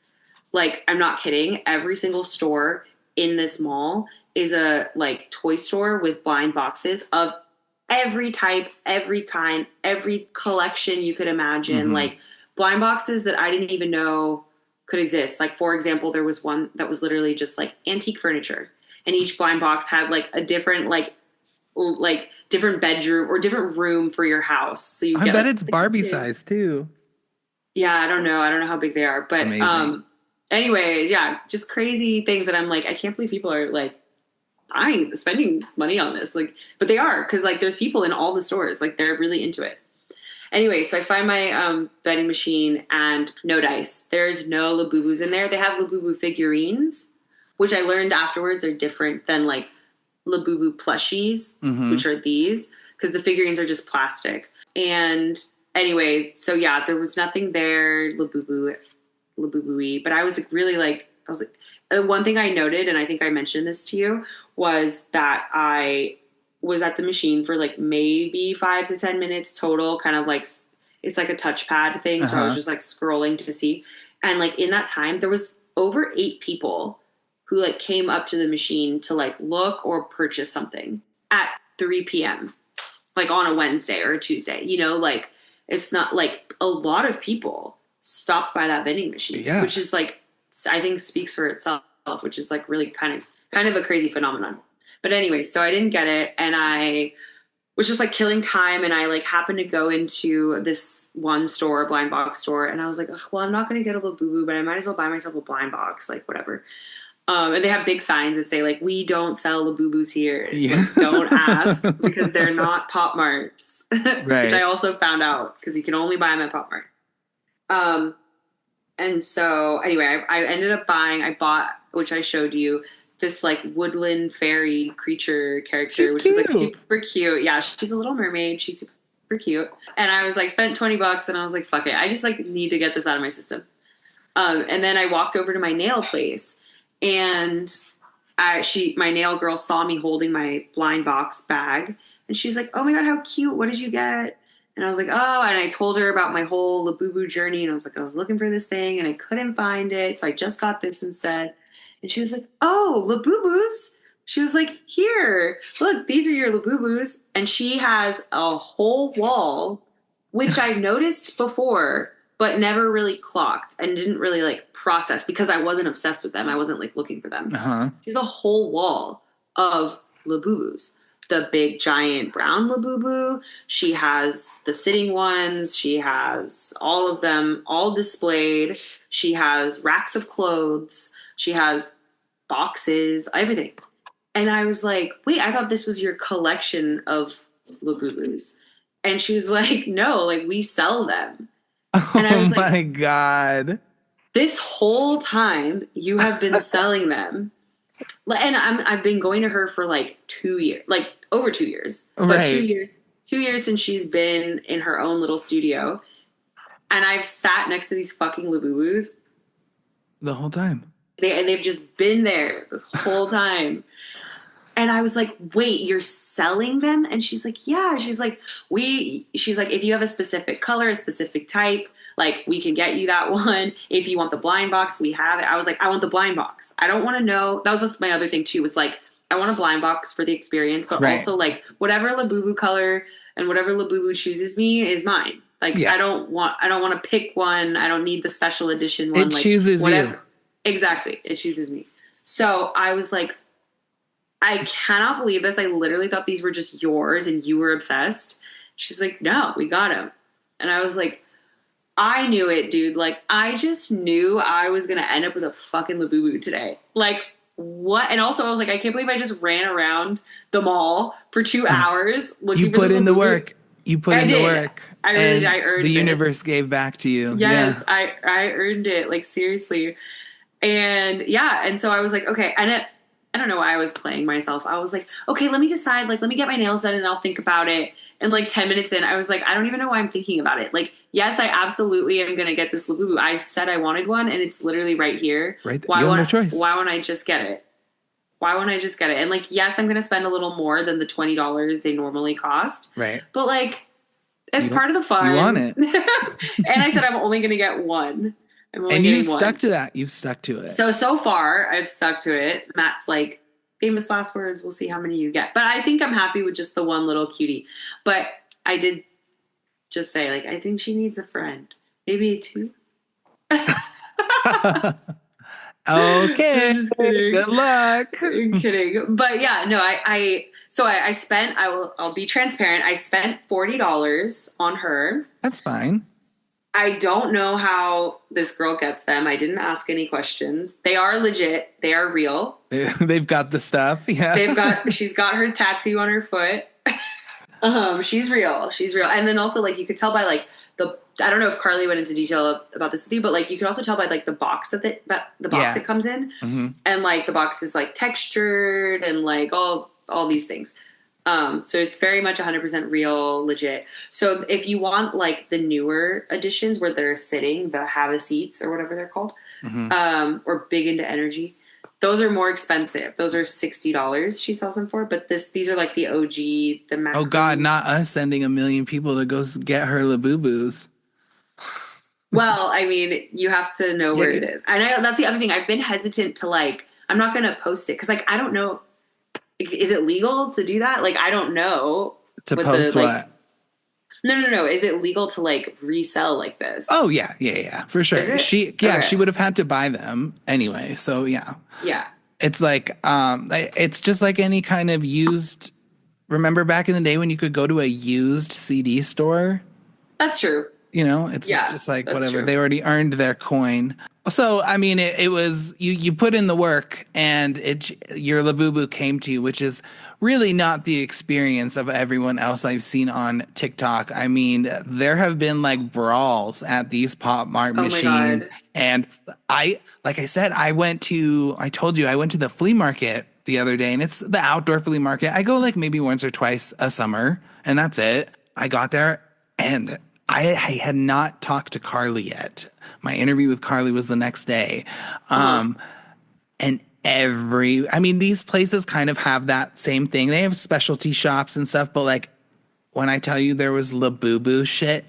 Like, I'm not kidding. Every single store in this mall is a like toy store with blind boxes of every type, every kind, every collection you could imagine. Like blind boxes that I didn't even know could exist. Like, for example, there was one that was literally just like antique furniture, and each blind box had like a different like different bedroom or different room for your house. So you I get, bet like, it's Barbie size too. Yeah, I don't know. I don't know how big they are, but Amazing. Anyway, yeah, just crazy things that I'm like, I can't believe people are like spending money on this. Like, but they are, because like there's people in all the stores, like they're really into it. Anyway, so I find my vending machine and no dice. There's no Labubus in there. They have Labubu figurines, which I learned afterwards are different than like Labubu plushies, which are these, because the figurines are just plastic. And anyway, so yeah, there was nothing there, Labubu-y, but I was like, one thing I noted, and I think I mentioned this to you, was that I was at the machine for like maybe 5 to 10 minutes total, kind of like, it's like a touchpad thing. So I was just like scrolling to see. And like in that time, there was over 8 people who like came up to the machine to like look or purchase something at 3 p.m. like on a Wednesday or a Tuesday, you know, like it's not like a lot of people stopped by that vending machine, which is like, I think speaks for itself, which is like really kind of a crazy phenomenon. But anyway, so I didn't get it, and I was just like killing time, and I like happened to go into this one store, a blind box store, and I was like, well, I'm not going to get a Labubu, but I might as well buy myself a blind box, like whatever. And they have big signs that say like, we don't sell Labubus here. Like, don't ask, because they're not Pop Marts, which I also found out, because you can only buy them at Pop Mart. And so anyway, I ended up I bought, which I showed you, this like woodland fairy creature character, which was like super cute. Yeah, she's a little mermaid. She's super cute. And I was like, spent $20, and I was like, fuck it. I just like need to get this out of my system. And then I walked over to my nail place, and my nail girl saw me holding my blind box bag, and she's like, oh my God, how cute. What did you get? And I was like, oh, and I told her about my whole Labubu journey, and I was like, I was looking for this thing and I couldn't find it, so I just got this instead. And she was like, oh, Labubus? She was like, here, look, these are your Labubus. And she has a whole wall, which I've noticed before, but never really clocked and didn't really like process, because I wasn't obsessed with them. I wasn't like looking for them. She has a whole wall of Labubus. The big giant brown Labubu. She has the sitting ones. She has all of them all displayed. She has racks of clothes. She has boxes, everything. And I was like, wait, I thought this was your collection of Labubus. And she was like, no, like we sell them. And I was like, my God. This whole time you have been selling them. And I've been going to her for like 2 years, like over 2 years, but 2 years since she's been in her own little studio. And I've sat next to these fucking Labubus the whole time. They've just been there this whole time. And I was like, wait, you're selling them? And she's like, yeah. She's like, if you have a specific color, a specific type, like we can get you that one. If you want the blind box, we have it. I was like, I want the blind box. I don't want to know. That was just my other thing too, was like, I want a blind box for the experience, but also like whatever Labubu color and whatever Labubu chooses me is mine. Like, I don't want to pick one. I don't need the special edition one. It like, chooses whatever. You. Exactly. It chooses me. So I was like, I cannot believe this. I literally thought these were just yours and you were obsessed. She's like, no, we got them. And I was like, I knew it, dude. Like, I just knew I was going to end up with a fucking Labubu today. Like, what? And also I was like, I can't believe I just ran around the mall for 2 hours looking you for put this in the Labubu. work. You put in the work. I really did. I earned the this. universe gave back to you. Yes, yeah. I earned it. Like, seriously. And yeah, and so I was like, okay, and I don't know why I was playing myself. I was like, okay, let me decide, like, let me get my nails done and I'll think about it. And like 10 minutes in, I was like, I don't even know why I'm thinking about it. Like, yes, I absolutely am going to get this Labubu. I said I wanted one and it's literally right here. Right. Why you have no choice. Why won't I just get it? Why won't I just get it? And like, yes, I'm going to spend a little more than the $20 they normally cost. Right. But like, it's part of the fun. You want it. And I said, I'm only going to get one. And you've stuck to that. You've stuck to it. So far, I've stuck to it. Matt's like, famous last words. We'll see how many you get. But I think I'm happy with just the one little cutie. But I did just say, like, I think she needs a friend. Maybe two. Okay. I'm just kidding. Good luck. I'm kidding. But yeah, no, I spent, I'll be transparent. I spent $40 on her. That's fine. I don't know how this girl gets them. I didn't ask any questions. They are legit. They are real. They've got the stuff. Yeah. She's got her tattoo on her foot. She's real. She's real. And then also, like, you could tell by, like, I don't know if Carly went into detail about this with you, but, like, you could also tell by, like, the box it comes in. Mm-hmm. And, like, the box is, like, textured and, like, all these things. So it's very much 100% real, legit. So if you want, like, the newer editions where they're sitting, the have a seats or whatever they're called, mm-hmm. Or big into energy, those are more expensive. Those are $60 she sells them for. But these are like the OG, the macros. Oh God, not us sending 1 million people to go get her Labubus. Well, I mean, you have to know where it is. I know that's the other thing. I've been hesitant to, like, I'm not going to post it because, like, I don't know. Is it legal to do that? Like, I don't know. To post what? No. Is it legal to, like, resell like this? Oh yeah, for sure. She would have had to buy them anyway. So yeah. Yeah. It's like it's just like any kind of used. Remember back in the day when you could go to a used CD store? That's true. You know, it's just like whatever. True. They already earned their coin. So, I mean, it was, you put in the work and your Labubu came to you, which is really not the experience of everyone else I've seen on TikTok. I mean, there have been, like, brawls at these Pop Mart machines. And like I said, I told you I went to the flea market the other day, and it's the outdoor flea market. I go, like, maybe once or twice a summer, and that's it. I got there and I had not talked to Carly yet. My interview with Carly was the next day. And these places kind of have that same thing. They have specialty shops and stuff, but, like, when I tell you there was Labubu shit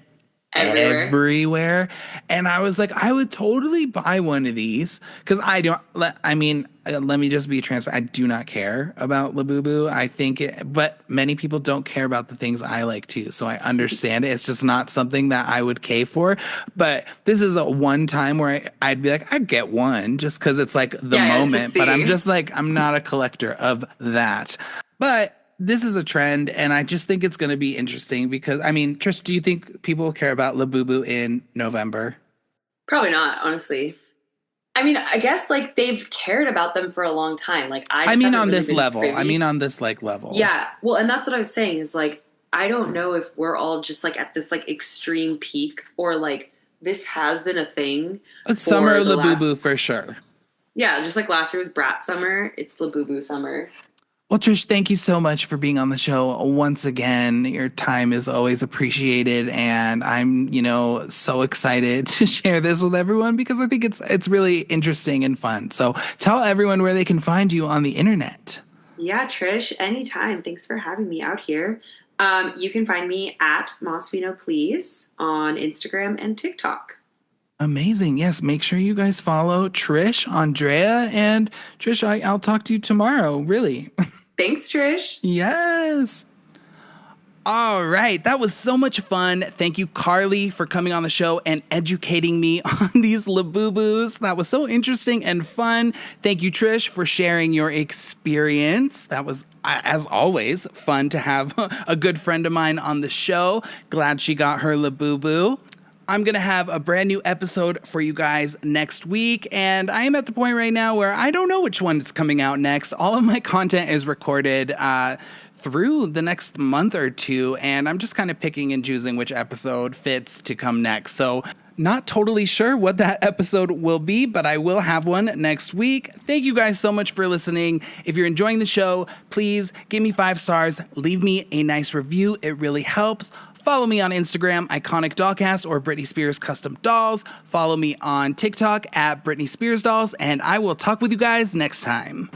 everywhere. And I was like, I would totally buy one of these because let me just be transparent. I do not care about Labubu. I think but many people don't care about the things I like too. So I understand it. It's just not something that I would cave for. But this is a one time where I'd be like, I'd get one just because it's like the moment. But I'm just like, I'm not a collector of that. But this is a trend, and I just think it's going to be interesting because, I mean, Trish, do you think people will care about Labubu in November? Probably not, honestly. I mean, I guess, like, they've cared about them for a long time. Like, on this level. Level. Yeah. Well, and that's what I was saying is, like, I don't know if we're all just, like, at this, like, extreme peak or, like, this has been a thing. Summer Labubu for sure. Yeah, just like last year was Brat Summer. It's Labubu Summer. Well, Trish, thank you so much for being on the show once again. Your time is always appreciated, and I'm, so excited to share this with everyone because I think it's really interesting and fun. So tell everyone where they can find you on the internet. Yeah, Trish, anytime. Thanks for having me out here. You can find me at Mosfino Please on Instagram and TikTok. Amazing. Yes, make sure you guys follow Trish, Andrea, and Trish, I'll talk to you tomorrow, really. Thanks, Trish. Yes. All right. That was so much fun. Thank you, Carly, for coming on the show and educating me on these Labubus. That was so interesting and fun. Thank you, Trish, for sharing your experience. That was, as always, fun to have a good friend of mine on the show. Glad she got her Labubu. I'm going to have a brand new episode for you guys next week, and I am at the point right now where I don't know which one is coming out next. All of my content is recorded through the next month or two, and I'm just kind of picking and choosing which episode fits to come next. So not totally sure what that episode will be, but I will have one next week. Thank you guys so much for listening. If you're enjoying the show, please give me 5 stars. Leave me a nice review. It really helps. Follow me on Instagram, iconicdollcast or Britney Spears Custom Dolls. Follow me on TikTok at Britney Spears Dolls, and I will talk with you guys next time.